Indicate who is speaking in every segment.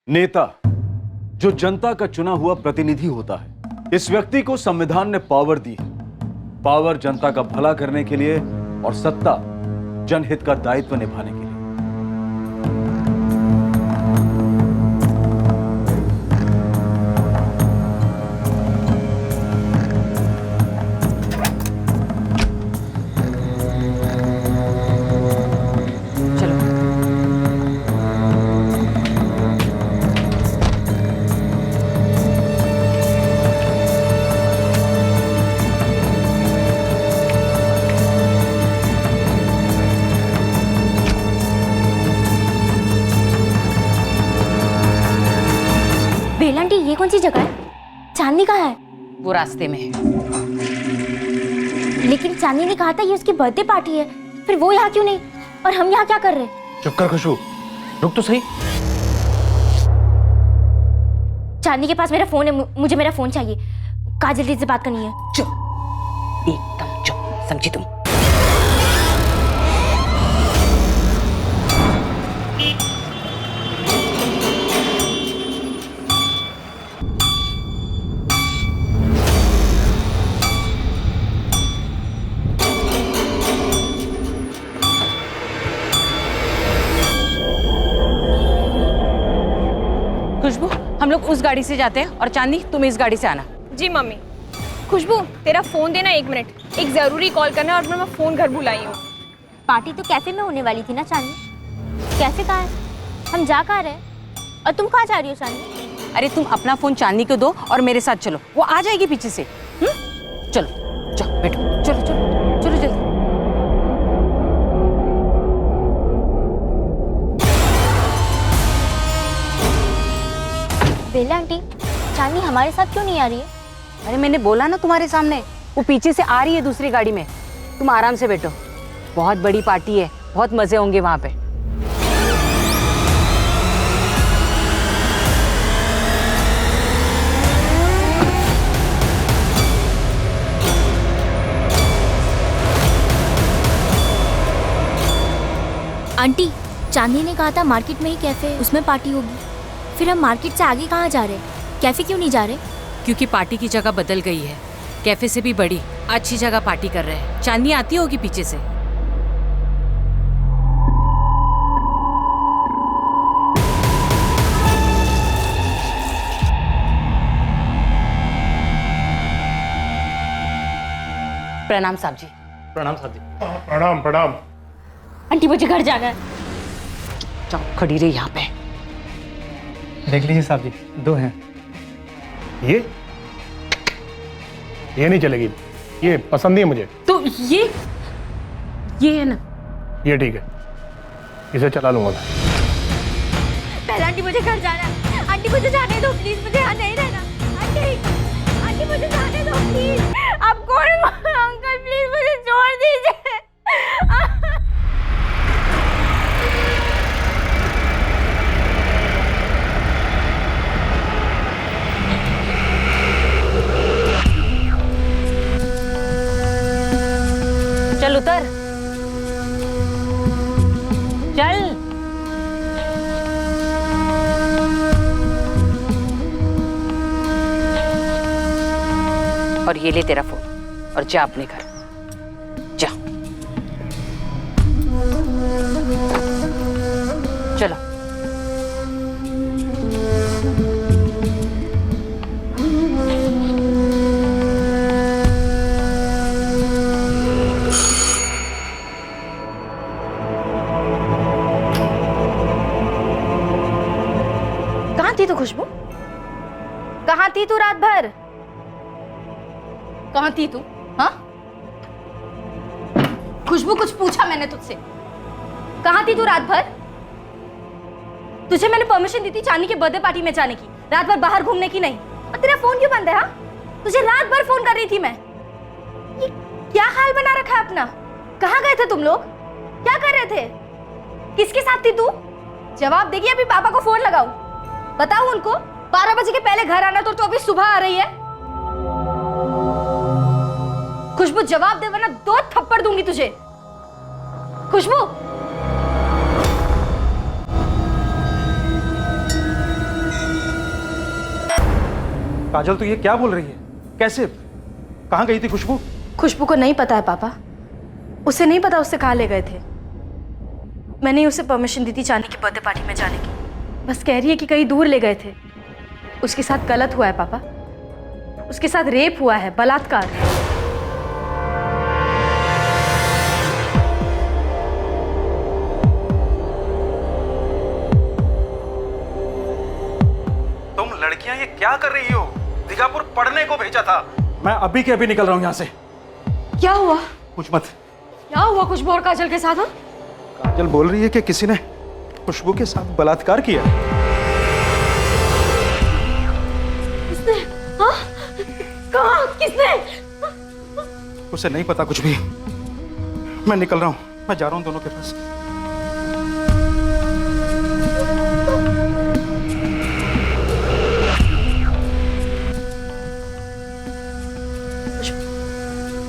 Speaker 1: नेता जो जनता का चुना हुआ प्रतिनिधि होता है, इस व्यक्ति को संविधान ने पावर दी है। पावर जनता का भला करने के लिए और सत्ता जनहित का दायित्व निभाने के लिए।
Speaker 2: आंटी ये कौन सी जगह है? चांदनी कहाँ है?
Speaker 3: वो रास्ते में है।
Speaker 2: लेकिन चांदनी ने कहा था ये उसकी बर्थडे पार्टी है, फिर वो यहाँ क्यों नहीं और हम यहाँ क्या कर रहे हैं?
Speaker 4: चुप कर खुशबू, रुक तो सही।
Speaker 2: चांदनी के पास मेरा फोन है, मुझे मेरा फोन चाहिए। काजल दीदी से बात करनी है।
Speaker 3: चुप, एकदम चुप, समझी तुम? खुशबू, हम लोग उस गाड़ी से जाते हैं और चांदनी तुम इस गाड़ी से आना।
Speaker 5: जी मम्मी। खुशबू तेरा फोन देना 1 मिनट, एक जरूरी कॉल करना है और मैं फोन घर बुलाई हूँ।
Speaker 2: पार्टी तो कैफे में होने वाली थी ना चांदनी? कैफे कहाँ है? हम जा कहाँ रहे? और तुम कहाँ जा रही हो चांदनी?
Speaker 3: अरे तुम अपना फोन चांदनी को दो और मेरे साथ चलो, वो आ जाएगी पीछे से। चलो जाओ बैठो, चलो चलो चलो जल्दी।
Speaker 2: बेला आंटी, चांदनी हमारे साथ क्यों नहीं आ रही है?
Speaker 3: अरे मैंने बोला ना तुम्हारे सामने, वो पीछे से आ रही है दूसरी गाड़ी में। तुम आराम से बैठो, बहुत बड़ी पार्टी है, बहुत मजे होंगे वहां पे।
Speaker 2: आंटी, चांदनी ने कहा था मार्केट में ही कैफे है, उसमें पार्टी होगी। फिर हम मार्केट से आगे कहाँ जा रहे हैं? कैफे क्यों नहीं जा रहे?
Speaker 6: क्योंकि पार्टी की जगह बदल गई है, कैफे से भी बड़ी अच्छी जगह पार्टी कर रहे हैं। चांदनी आती होगी पीछे से।
Speaker 3: प्रणाम साहब जी।
Speaker 4: प्रणाम साहब जी। प्रणाम प्रणाम।
Speaker 2: आंटी मुझे घर जाना है।
Speaker 3: जाओ खड़ी रही यहाँ पे।
Speaker 7: देख लीजिए साहब जी, 2 हैं।
Speaker 4: ये नहीं चलेगी, ये पसंद नहीं है मुझे।
Speaker 6: तो ये है ना?
Speaker 4: ये ठीक है, इसे चला लूंगा मैं।
Speaker 2: पहले आंटी मुझे घर जाना है। आंटी मुझे जाने दो प्लीज, मुझे यहाँ नहीं रहना। आंटी, आंटी मुझे जाने दो प्लीज। आप कौन अंकल, प्लीज मुझे छोड़ दीजिए।
Speaker 3: चल उतर, चल। और ये ले तेरा फोन और जा अपने घर, जा। चलो।
Speaker 2: कहाँ थी तू खुशबू? कहाँ थी तू रात भर? कहाँ थी तू? हाँ खुशबू, कुछ पूछा मैंने तुझसे? कहाँ थी तू रात भर? तुझे मैंने परमिशन दी थी चांदनी के बर्थडे पार्टी में जाने की, रात भर बाहर घूमने की नहीं। और तेरा फोन क्यों बंद है? हाँ, तुझे रात भर फोन कर रही थी मैं। ये क्या हाल बना रखा है अपना? कहाँ गए थे तुम लोग? क्या कर रहे थे? किसके साथ थी तू? जवाब देगी। अभी पापा को फोन लगाओ, बताओ उनको 12 बजे के पहले घर आना। तो अभी सुबह आ रही है। खुशबू जवाब दे वरना 2 थप्पड़ दूंगी तुझे। खुशबू,
Speaker 7: काजल, तो ये क्या बोल रही है? कैसे? कहाँ गई थी खुशबू?
Speaker 2: खुशबू को नहीं पता है पापा। उसे नहीं पता उससे कहाँ ले गए थे। मैंने उसे परमिशन दी थी चांदी की बर्थडे पार्टी में जाने की। बस कह रही है कि कहीं दूर ले गए थे। उसके साथ गलत हुआ है पापा। उसके साथ रेप हुआ है, बलात्कार।
Speaker 7: तुम लड़कियां ये क्या कर रही हो? दिगापुर पढ़ने को भेजा था। मैं अभी के अभी निकल रहा हूँ यहाँ से।
Speaker 2: क्या हुआ?
Speaker 7: कुछ मत।
Speaker 2: क्या हुआ खुशबू और काजल के साथ?
Speaker 7: काजल बोल रही है कि किसी ने खुशबू के साथ बलात्कार किया।
Speaker 2: किसने? हाँ? कहाँ? किसने?
Speaker 7: उसे नहीं पता कुछ भी। मैं निकल रहा हूँ। मैं जा रहा हूँ दोनों के पास।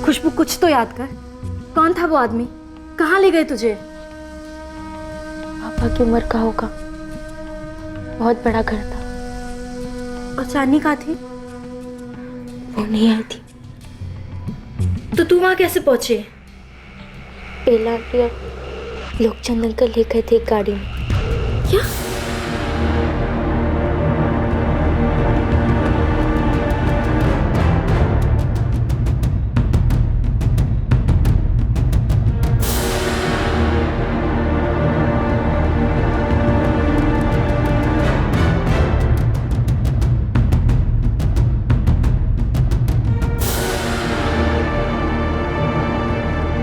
Speaker 2: खुशबू, कुछ तो याद कर। कौन था वो आदमी? कहाँ ले गए तुझे?
Speaker 8: पापा की उम्र का होगा। बहुत बड़ा घर था।
Speaker 2: और चांदनी कहाँ थी?
Speaker 8: वो नहीं आई थी।
Speaker 2: तो तू वहाँ कैसे पहुंचे?
Speaker 8: बेला आंटी और लोकचंद अंकल ले गए थे एक गाड़ी में।
Speaker 2: क्या?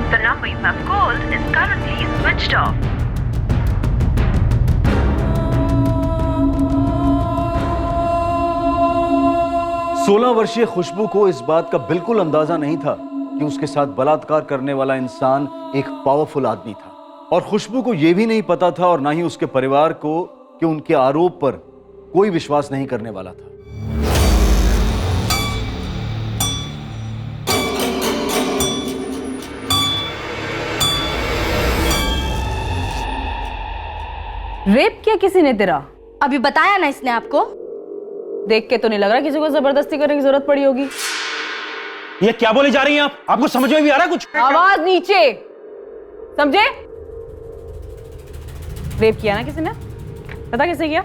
Speaker 9: The number you have called is currently switched off.
Speaker 1: सोलह वर्षीय खुशबू को इस बात का बिल्कुल अंदाजा नहीं था कि उसके साथ बलात्कार करने वाला इंसान एक पावरफुल आदमी था। और खुशबू को यह भी नहीं पता था, और ना ही उसके परिवार को, कि उनके आरोप पर कोई विश्वास नहीं करने वाला था।
Speaker 3: रेप किया किसी ने तेरा?
Speaker 2: अभी बताया ना इसने आपको।
Speaker 3: देख के तो नहीं लग रहा किसी को जबरदस्ती करने की जरूरत पड़ी होगी।
Speaker 4: ये क्या बोले जा रही हैं आप? आपको समझ में भी आ रहा है कुछ?
Speaker 3: आवाज नीचे, समझे? रेप किया ना किसी ने? पता किसे किया?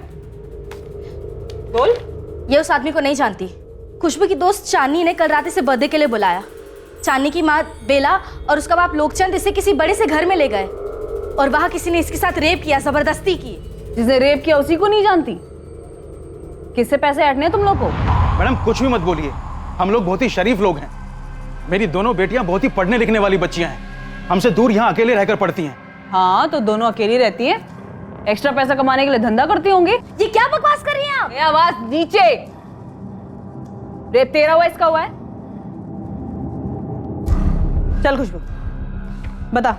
Speaker 3: बोल।
Speaker 2: ये उस आदमी को नहीं जानती। खुशबू की दोस्त चांदनी ने कल रात इसे बर्थडे के लिए बुलाया। चांदनी की माँ बेला और उसका बाप लोकचंद इसे किसी बड़े से घर में ले गए और वहां किसी ने इसके साथ रेप किया, जबरदस्ती की।
Speaker 3: जिसने रेप किया उसी को नहीं जानती? किससे पैसे ऐंठने हैं तुम लोग को?
Speaker 4: मैडम कुछ भी मत बोलिए। हम लोग बहुत ही शरीफ लोग हैं। मेरी दोनों बेटियां बहुत ही पढ़ने लिखने वाली बच्चियां हैं। हमसे दूर यहाँ अकेले रहकर पढ़ती हैं।
Speaker 3: हाँ, तो दोनों अकेली रहती हैं। एक्स्ट्रा पैसा कमाने के लिए धंधा करती होंगी।
Speaker 2: ये क्या बकवास कर रही हैं आप?
Speaker 3: आवाज नीचे। रेप तेरा हुआ, इसका हुआ है? चल खुशबू, बता,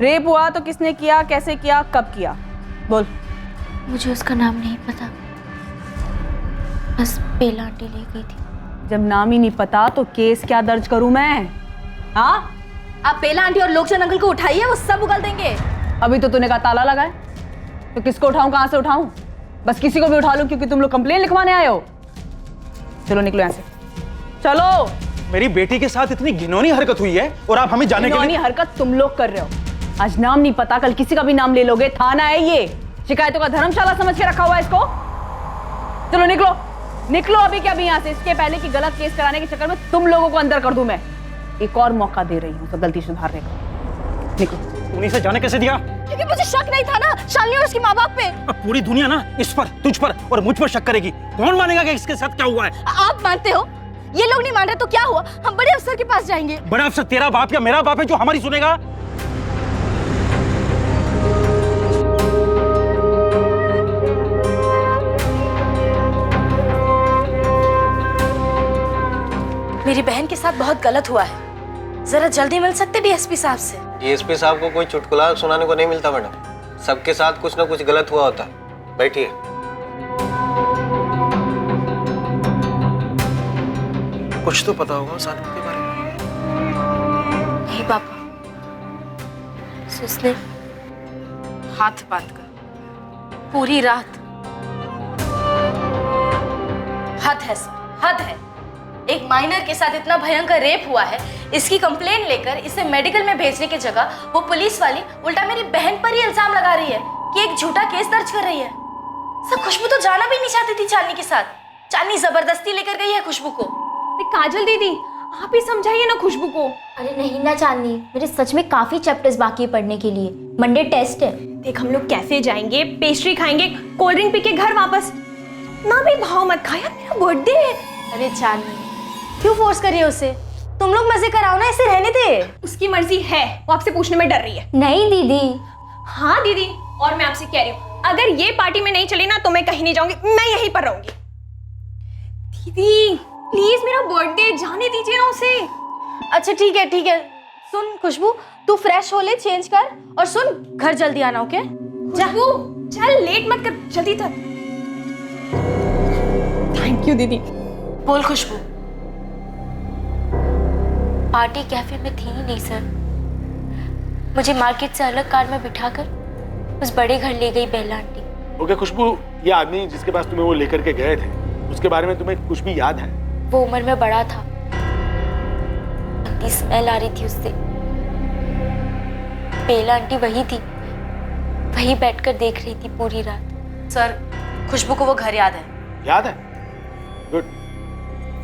Speaker 3: रेप हुआ तो किसने किया, कैसे किया, कब किया? बोल।
Speaker 8: मुझे उसका नाम नहीं पता, बस बेला आंटी ले गई थी।
Speaker 3: जब नाम ही नहीं पता तो केस क्या दर्ज करूं मैं? हाँ,
Speaker 2: आप बेला आंटी और लोकचंद अंकल को उठाइए, वो सब उगल देंगे।
Speaker 3: अभी तो तूने कहा ताला लगा है, तो किसको उठाऊं, कहां से उठाऊं? बस किसी को भी उठा लूं क्योंकि तुम लोग कंप्लेन लिखवाने आए हो। चलो निकलो यहाँ से, चलो।
Speaker 4: मेरी बेटी के साथ इतनी घिनौनी हरकत हुई है और आप हमें जाने के लिए...
Speaker 3: हरकत तुम लोग कर रहे हो। आज नाम नहीं पता, कल किसी का भी नाम ले लोगे। थाना है ये, शिकायतों का धर्मशाला समझ के रखा हुआ है इसको। चलो निकलो, निकलो अभी के अभी यहाँ से, इसके पहले कि गलत केस कराने के चक्कर में तुम लोगों को अंदर कर दूं मैं। एक और मौका दे रही हूँ तो गलती सुधारने का। निकलो।
Speaker 4: उन्हीं से जाने कैसे दिया?
Speaker 2: क्योंकि मुझे शक नहीं था ना शालिनी और उसके माँ बाप पे।
Speaker 4: अब पूरी दुनिया ना इस पर, तुझ पर और मुझ पर शक करेगी। कौन मानेगा कि इसके साथ क्या हुआ है?
Speaker 2: आप मानते हो? ये लोग नहीं मान रहे तो क्या हुआ? हम बड़े अफसर के पास जाएंगे।
Speaker 4: बड़ा अफसर तेरा बाप या मेरा बाप है जो हमारी सुनेगा?
Speaker 2: मेरी बहन के साथ बहुत गलत हुआ है, जरा जल्दी मिल सकते डीएसपी साहब से?
Speaker 10: डीएसपी साहब को कोई चुटकुला सुनाने को नहीं मिलता मैडम। सबके साथ कुछ ना कुछ गलत हुआ होता है। बैठिए। कुछ तो पता होगा सादिक के बारे में।
Speaker 8: नहीं पापा, उसने
Speaker 2: हाथ बांध कर पूरी रात हद है सर। हद है। एक माइनर के साथ इतना भयंकर रेप हुआ है, इसकी कंप्लेन लेकर इसे मेडिकल में भेजने की जगह वो पुलिस वाली उल्टा मेरी बहन पर ही इल्जाम लगा रही है कि एक झूठा केस दर्ज कर रही है। सब खुशबू तो जाना भी नहीं चाहती थी चांदनी के साथ, चांदनी जबरदस्ती लेकर गई है खुशबू को।
Speaker 5: काजल दीदी आप ही समझाइए ना खुशबू को।
Speaker 8: अरे नहीं ना चांदनी, मेरे सच में काफी चैप्टर्स बाकी है पढ़ने के लिए, मंडे टेस्ट है।
Speaker 5: देख हम लोग कैफे जाएंगे, पेस्ट्री खाएंगे, कोल्ड ड्रिंक पी के घर वापस। ना भी भाव मत खा यार, मेरा बर्थडे है।
Speaker 2: अरे चांदनी क्यों फोर्स कर रही है उसे? तुम लोग मजे कराओ ना, इसे रहने दे।
Speaker 5: उसकी मर्जी है, वो आपसे पूछने में डर रही है।
Speaker 8: नहीं दीदी।
Speaker 5: हाँ दीदी, और मैं आपसे कह रही हूँ अगर ये पार्टी में नहीं चली ना तो मैं कहीं नहीं जाऊंगी, मैं यहीं पर रहूंगी। दीदी प्लीज मेरा बर्थडे, जाने दीजिए ना उसे।
Speaker 2: अच्छा ठीक है ठीक है। सुन खुशबू, तू फ्रेश हो ले, चेंज कर, और सुन घर जल्दी आना, ओके?
Speaker 5: खुशबू चल, लेट मत कर, जल्दी कर। थैंक यू दीदी।
Speaker 2: बोल खुशबू।
Speaker 8: पार्टी कैफे में थी ही नहीं सर, मुझे मार्केट से अलग कार में बिठाकर उस बड़े घर ले गई बेला आंटी।
Speaker 11: ओके खुशबू, ये आदमी जिसके पास तुम्हें वो लेकर के गए थे, उसके बारे में तुम्हें कुछ भी याद है?
Speaker 8: वो उम्र में बड़ा था, गंदी स्मेल आ रही थी उससे। बेला आंटी वही थी, वही बैठकर देख रही थी पूरी रात।
Speaker 2: सर खुशबू को वो घर याद है।
Speaker 11: याद है? गुड।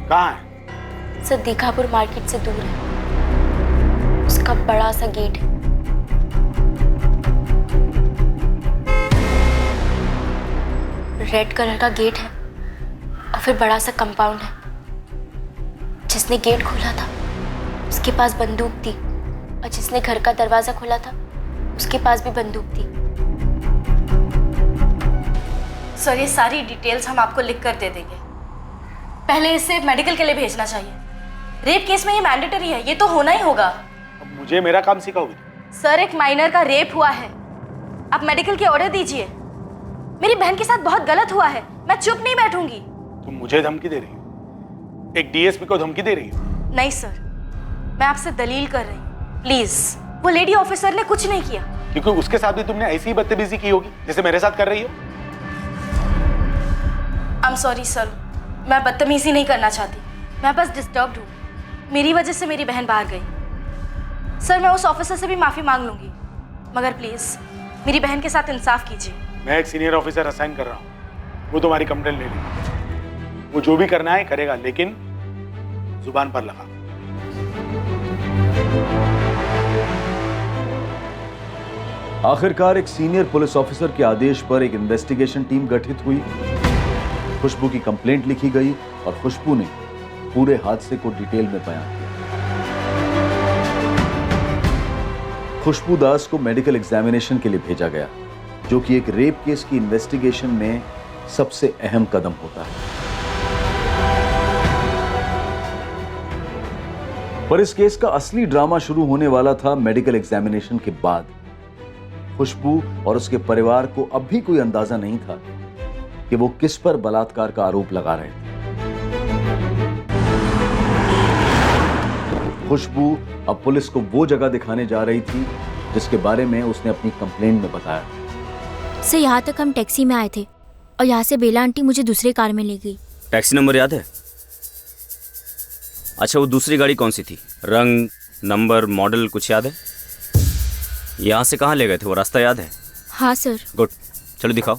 Speaker 11: कहाँ है?
Speaker 8: सर दीघापुर मार्केट से दूर है, उसका बड़ा सा गेट है। रेड कलर का गेट है और फिर बड़ा सा कंपाउंड है। जिसने गेट खोला था उसके पास बंदूक थी, और जिसने घर का दरवाजा खोला था उसके पास भी बंदूक थी।
Speaker 2: सर ये सारी डिटेल्स हम आपको लिख कर दे देंगे, पहले इसे मेडिकल के लिए भेजना चाहिए। रेप केस में ये मैंडेटरी है, ये तो होना ही होगा।
Speaker 11: अब मुझे मेरा काम सिखाओगे?
Speaker 2: सर एक माइनर का रेप हुआ है, आप मेडिकल के ऑर्डर दीजिए। मेरी बहन के साथ बहुत गलत हुआ है, मैं चुप नहीं बैठूंगी।
Speaker 11: तुम मुझे धमकी दे रही हो? एक डीएसपी को धमकी दे रही हो?
Speaker 2: नहीं सर, मैं आपसे दलील कर रही हूँ, प्लीज। वो लेडी ऑफिसर ने कुछ नहीं किया।
Speaker 11: क्योंकि उसके साथ भी तुमने ऐसी ही बदतमीजी की होगी जैसे मेरे साथ कर रही हो।
Speaker 2: आई एम सॉरी सर, मैं बदतमीजी नहीं करना चाहती, मैं बस डिस्टर्ब्ड हूँ। मेरी वजह से मेरी बहन बाहर गई। सर मैं उस ऑफिसर से भी माफी मांग लूंगी, मगर प्लीज मेरी बहन के साथ इंसाफ कीजिए।
Speaker 11: मैं एक सीनियर ऑफिसर असाइन कर रहा हूँ, वो तुम्हारी कंप्लेंट ले लेगा। वो जो भी करना है करेगा, लेकिन जुबान पर लगा।
Speaker 1: आखिरकार एक सीनियर पुलिस ऑफिसर के आदेश पर एक इन्वेस्टिगेशन टीम गठित हुई, खुशबू की कंप्लेंट लिखी गई और खुशबू ने पूरे हादसे को डिटेल में बयान किया। खुशबू दास को मेडिकल एग्जामिनेशन के लिए भेजा गया, जो कि एक रेप केस की इन्वेस्टिगेशन में सबसे अहम कदम होता है। पर इस केस का असली ड्रामा शुरू होने वाला था मेडिकल एग्जामिनेशन के बाद। खुशबू और उसके परिवार को अब भी कोई अंदाजा नहीं था कि वो किस पर बलात्कार का आरोप लगा रहे थे। खुशबू अब पुलिस को वो जगह दिखाने जा रही थी जिसके बारे में उसने अपनी कंप्लेंट में बताया।
Speaker 8: सर यहाँ तक हम टैक्सी में आए थे और यहाँ से बेला आंटी मुझे दूसरे कार में ले गई।
Speaker 12: टैक्सी नंबर याद है? अच्छा वो दूसरी गाड़ी कौन सी थी? रंग, नंबर, मॉडल कुछ याद है? यहाँ से कहाँ ले गए थे, वो रास्ता याद है?
Speaker 8: हाँ सर।
Speaker 12: गुड, चलो दिखाओ।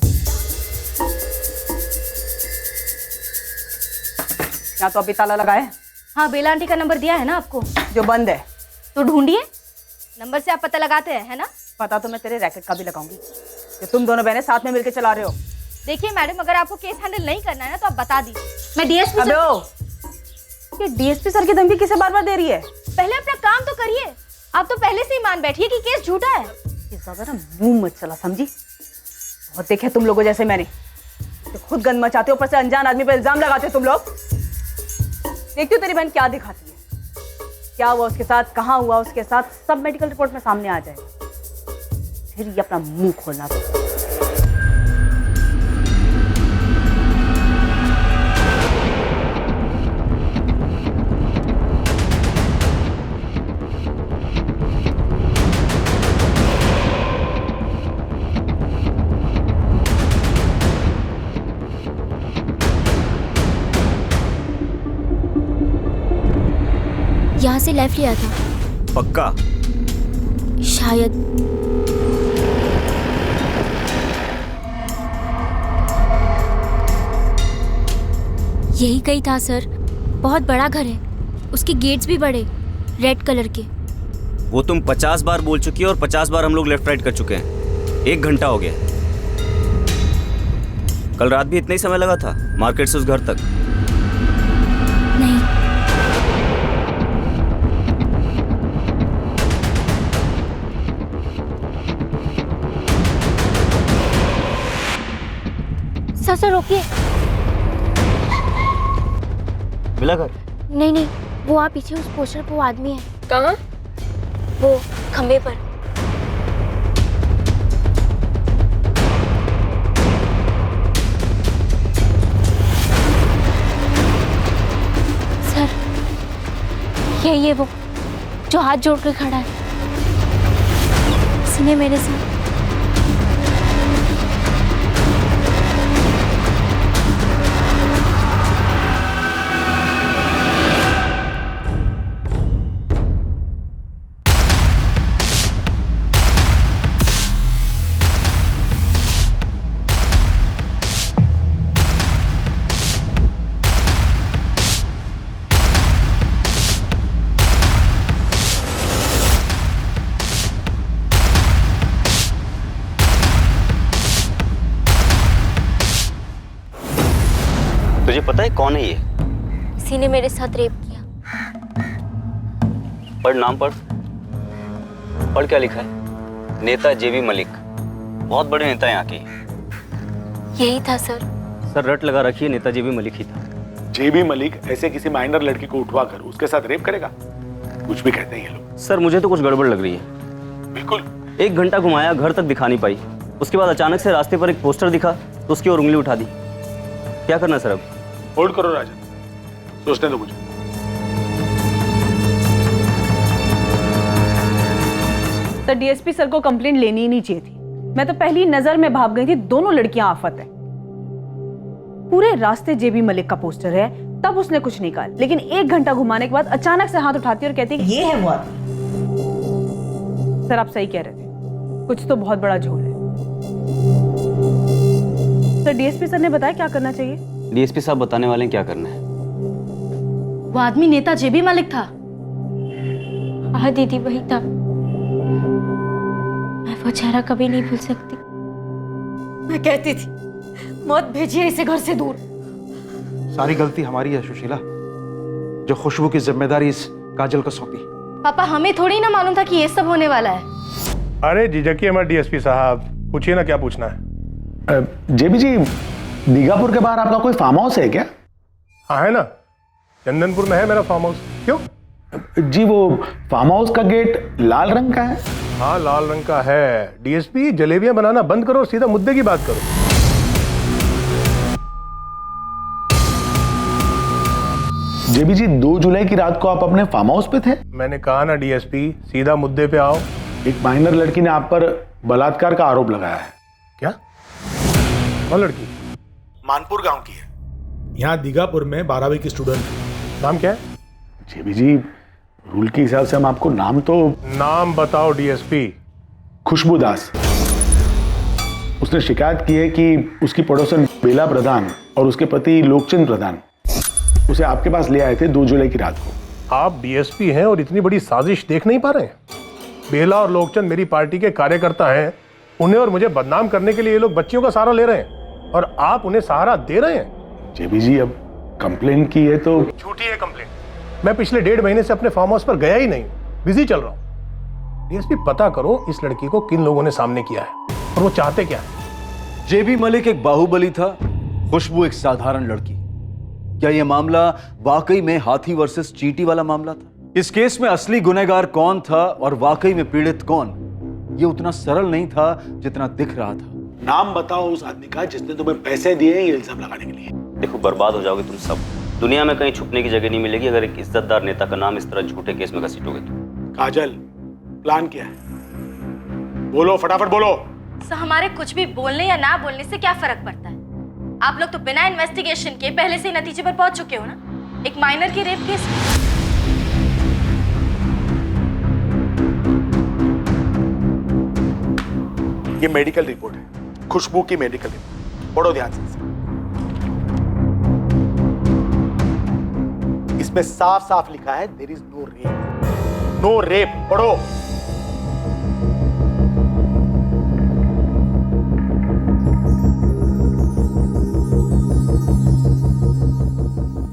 Speaker 3: यहाँ तो अभी ताला लगा है।
Speaker 2: हाँ बेला आंटी का नंबर दिया है ना आपको,
Speaker 3: जो बंद है।
Speaker 2: तो ढूंढिए, नंबर से आप पता लगाते हैं, है ना?
Speaker 3: पता तो मैं तेरे रैकेट का भी लगाऊंगी कि तुम दोनों बहनें साथ में मिलकर चला रहे हो।
Speaker 2: देखिए मैडम, अगर आपको केस हैंडल नहीं करना है ना तो आप बता दीजिए। मैं डीएसपी
Speaker 3: अबे ओ, ये डीएसपी सर की धमकी किसे बार बार दे रही है?
Speaker 2: पहले अपना काम तो करिए। आप तो पहले से ही मान बैठिए कि केस झूठा है।
Speaker 3: इस बार ना मुंह मत चला, समझी? बहुत देखे तुम लोगों जैसे मैंने, तो खुद गंद मचाते हो, ऊपर से अनजान आदमी पर इल्जाम लगाते हो तुम लोग। देखती हो तेरी बहन क्या दिखाती है, क्या हुआ उसके साथ, कहाँ हुआ उसके साथ, सब मेडिकल रिपोर्ट में सामने आ जाएगा। फिर ये अपना मुंह खोलना था।
Speaker 8: यहाँ से लेफ्ट लिया था।
Speaker 12: पक्का?
Speaker 8: शायद। यही कहीं था सर। बहुत बड़ा घर है, उसके गेट्स भी बड़े, रेड कलर के।
Speaker 12: वो तुम 50 बार बोल चुकी है और 50 बार हम लोग लेफ्ट राइट कर चुके हैं। 1 घंटा हो गया। कल रात भी इतना ही समय लगा था मार्केट से उस घर तक?
Speaker 8: नहीं। सर रोकिए।
Speaker 12: मिला घर?
Speaker 8: नहीं नहीं, वो आप पीछे उस पोस्टर पे वो आदमी है।
Speaker 5: कहाँ?
Speaker 8: वो खंबे पर। सर ये वो जो हाथ जोड़ कर खड़ा है, इसने मेरे साथ।
Speaker 12: तुझे पता है कौन है ये?
Speaker 8: इसी ने मेरे साथ रेप किया।
Speaker 12: पढ़, नाम पढ़। पढ़ क्या लिखा है? नेता जेबी मलिक। बहुत बड़े नेता हैं यहाँ के।
Speaker 8: यही था सर।
Speaker 12: सर रट लगा रखिए, नेता जेबी मलिक ही था।
Speaker 11: जेबी मलिक ऐसे किसी माइनर लड़की को उठवा कर उसके साथ रेप करेगा? कुछ भी कहते हैं ये लोग।
Speaker 12: सर मुझे तो कुछ गड़बड़ लग रही है।
Speaker 11: बिल्कुल।
Speaker 12: 1 घंटा घुमाया, घर तक दिखा नहीं पाई। उसके बाद अचानक से रास्ते पर एक पोस्टर दिखा तो उसकी ओर उंगली उठा दी। क्या करना सर अब?
Speaker 11: होल्ड करो राजन, सोचने दो मुझे।
Speaker 3: तो डीएसपी सर को कंप्लेंट लेनी ही नहीं चाहिए थी। मैं तो पहली नजर में भाप गई थी, दोनों लड़कियां आफत है। पूरे रास्ते जेबी मलिक का पोस्टर है, तब उसने कुछ नहीं कहा, लेकिन 1 घंटा घुमाने के बाद अचानक से हाथ उठाती और कहती ये है वो आदमी। सर आप सही कह रहे थे, कुछ तो बहुत बड़ा झोल है। सर डीएसपी सर ने बताया क्या करना चाहिए?
Speaker 12: डीएसपी साहब बताने वाले हैं क्या करना है।
Speaker 2: वो आदमी नेता जेबी मलिक था।
Speaker 8: हाँ दीदी, वही था। मैं वो चेहरा कभी नहीं भूल सकती।
Speaker 2: मैं कहती थी मत भेजिए इसे घर से दूर।
Speaker 7: सारी गलती हमारी है सुशीला, जो खुशबू की जिम्मेदारी इस काजल को सौंपी।
Speaker 2: पापा हमें थोड़ी ना मालूम था कि ये सब होने वाला है।
Speaker 11: अरे झिझकिए मत डीएसपी साहब, पूछिए ना क्या पूछना है। जेबी जी, दीघापुर के बाहर आपका कोई फार्म हाउस है क्या? हाँ है ना, चंदनपुर में है मेरा फार्म हाउस। क्यों? जी वो फार्म हाउस का गेट लाल रंग का है। हाँ लाल रंग का है। डीएसपी जलेबियां बनाना बंद करो और सीधा मुद्दे की बात करो। जेबी जी, 2 जुलाई की रात को आप अपने फार्म हाउस पे थे? मैंने कहा ना डीएसपी, सीधा मुद्दे पे आओ। एक माइनर लड़की ने आप पर बलात्कार का आरोप लगाया है। क्या? कौन लड़की? मानपुर गांव की है, यहाँ दीघापुर में 12वीं की स्टूडेंट है। नाम क्या है? जेबी जी, रूल के हिसाब से हम आपको नाम बताओ डीएसपी। खुशबू दास। उसने शिकायत की है कि उसकी पड़ोसन बेला प्रधान और उसके पति लोकचंद प्रधान उसे आपके पास ले आए थे 2 जुलाई की रात को। आप डीएसपी हैं और इतनी बड़ी साजिश देख नहीं पा रहे हैं? बेला और लोकचंद मेरी पार्टी के कार्यकर्ता हैं। उन्हें और मुझे बदनाम करने के लिए ये लोग बच्चियों का सहारा ले रहे हैं और आप उन्हें सहारा दे रहे हैं। जेबी जी, अब कंप्लेन की है तो झूठी है कंप्लेन। मैं पिछले 1.5 महीने से अपने फार्म हाउस पर गया ही नहीं, बिजी चल रहा हूं। डीएसपी पता करो इस लड़की को किन लोगों ने सामने किया है और वो चाहते क्या है।
Speaker 1: जेबी मलिक एक बाहुबली था, खुशबू एक साधारण लड़की। क्या यह मामला वाकई में हाथी वर्सेस चींटी वाला मामला था? इस केस में असली गुनहगार कौन था और वाकई में पीड़ित कौन, यह उतना सरल नहीं था जितना दिख रहा था।
Speaker 11: नाम बताओ उस आदमी का जिसने तुम्हें पैसे दिए ये इल्जाम लगाने के लिए।
Speaker 12: देखो बर्बाद हो जाओगे तुम सब। दुनिया में कहीं छुपने की जगह नहीं मिलेगी अगर एक इज्जतदार नेता का नाम इस तरह झूठे केस में घसीटोगे तो।
Speaker 11: काजल, प्लान क्या है? बोलो, फटाफट बोलो।
Speaker 2: सर हमारे कुछ भी बोलने या ना बोलने से क्या फर्क पड़ता है? आप लोग तो बिना इन्वेस्टिगेशन के पहले से ही नतीजे पर पहुंच चुके हो ना। एक माइनर के रेप केस।
Speaker 11: ये मेडिकल रिपोर्ट है, खुशबू की मेडिकल रिपोर्ट। पढ़ो ध्यान से इसे। इसमें साफ साफ लिखा है there is no rape, no rape. पढ़ो।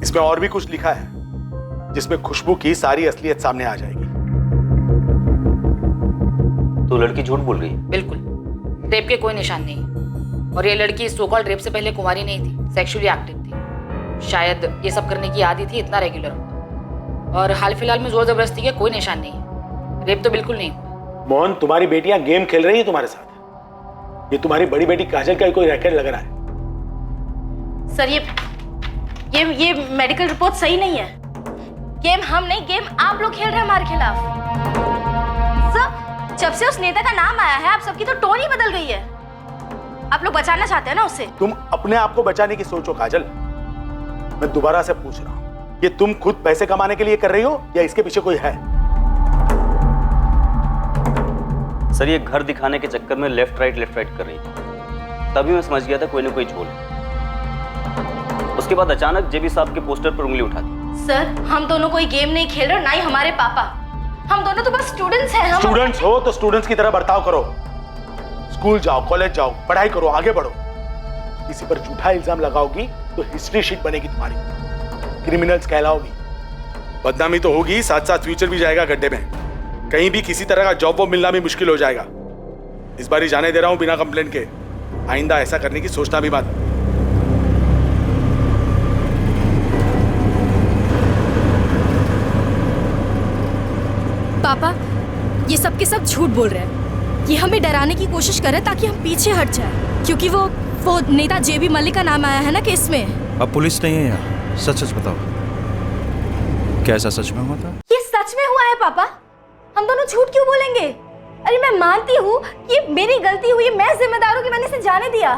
Speaker 11: इसमें और भी कुछ लिखा है जिसमें खुशबू की सारी असलियत सामने आ जाएगी।
Speaker 12: तो लड़की झूठ बोल रही है?
Speaker 6: बिल्कुल, रेप के कोई निशान नहीं। और ये लड़की सो कॉल्ड रेप से पहले कुंवारी नहीं थी, सेक्सुअली एक्टिव थी। शायद ये सब करने की आदत थी, इतना रेगुलर होगा। और हाल फिलहाल में जोर जबरदस्ती के कोई निशान नहीं है। रेप तो बिल्कुल नहीं हुआ।
Speaker 11: मोहन, तुम्हारी बेटियां गेम खेल रही है तुम्हारे साथ। ये तुम्हारी बड़ी बेटी काजल का कोई रैकेट लग रहा है।
Speaker 2: सर ये मेडिकल रिपोर्ट सही नहीं है। गेम हम नहीं, गेम आप लोग खेल रहे हैं हमारे खिलाफ। सर, जब से उस नेता का नाम आया है आप सबकी तो टोन ही बदल गई है। आप लोग बचाना चाहते हैं ना उससे।
Speaker 11: तुम अपने आप को बचाने की सोचो काजल। मैं दोबारा से पूछ रहा हूं, ये तुम खुद पैसे कमाने के लिए कर रही हो या इसके पीछे कोई है?
Speaker 12: सर, ये घर दिखाने के चक्कर में लेफ्ट राइट कर रही थी। तभी मैं समझ गया था कोई ना कोई झोल। उसके बाद अचानक जेबी साहब के पोस्टर पर उंगली उठा दी।
Speaker 2: सर, हम दोनों कोई गेम नहीं खेल रहे, ना ही हमारे पापा। हम दोनों तो बस स्टूडेंट्स हैं।
Speaker 11: स्टूडेंट्स हो तो स्टूडेंट्स की तरह बर्ताव करो। स्कूल जाओ, कॉलेज जाओ, पढ़ाई करो, आगे बढ़ो। किसी पर झूठा इल्जाम लगाओगी तो हिस्ट्री शीट बनेगी तुम्हारी, क्रिमिनल्स कहलाओगी। बदनामी तो होगी, साथ साथ फ्यूचर भी जाएगा गड्ढे में। कहीं भी किसी तरह का जॉब वो मिलना भी मुश्किल हो जाएगा। इस बार ही जाने दे रहा हूं बिना कंप्लेंट के। आइंदा ऐसा करने की सोचना भी मत।
Speaker 2: पापा, ये सब के सब झूठ बोल रहे हैं। ये हमें डराने की कोशिश कर रहे हैं ताकि हम पीछे हट जाए, क्योंकि वो नेता जेबी मलिक का नाम आया है ना केस में।
Speaker 7: अब पुलिस नहीं है यहाँ, सच सच बताओ, क्या ऐसा सच में हुआ था?
Speaker 2: ये सच में हुआ है पापा। हम दोनों झूठ क्यों बोलेंगे? अरे मैं मानती हूँ ये मेरी गलती हुई, मैं जिम्मेदार हूँ कि मैंने इसे जाने दिया।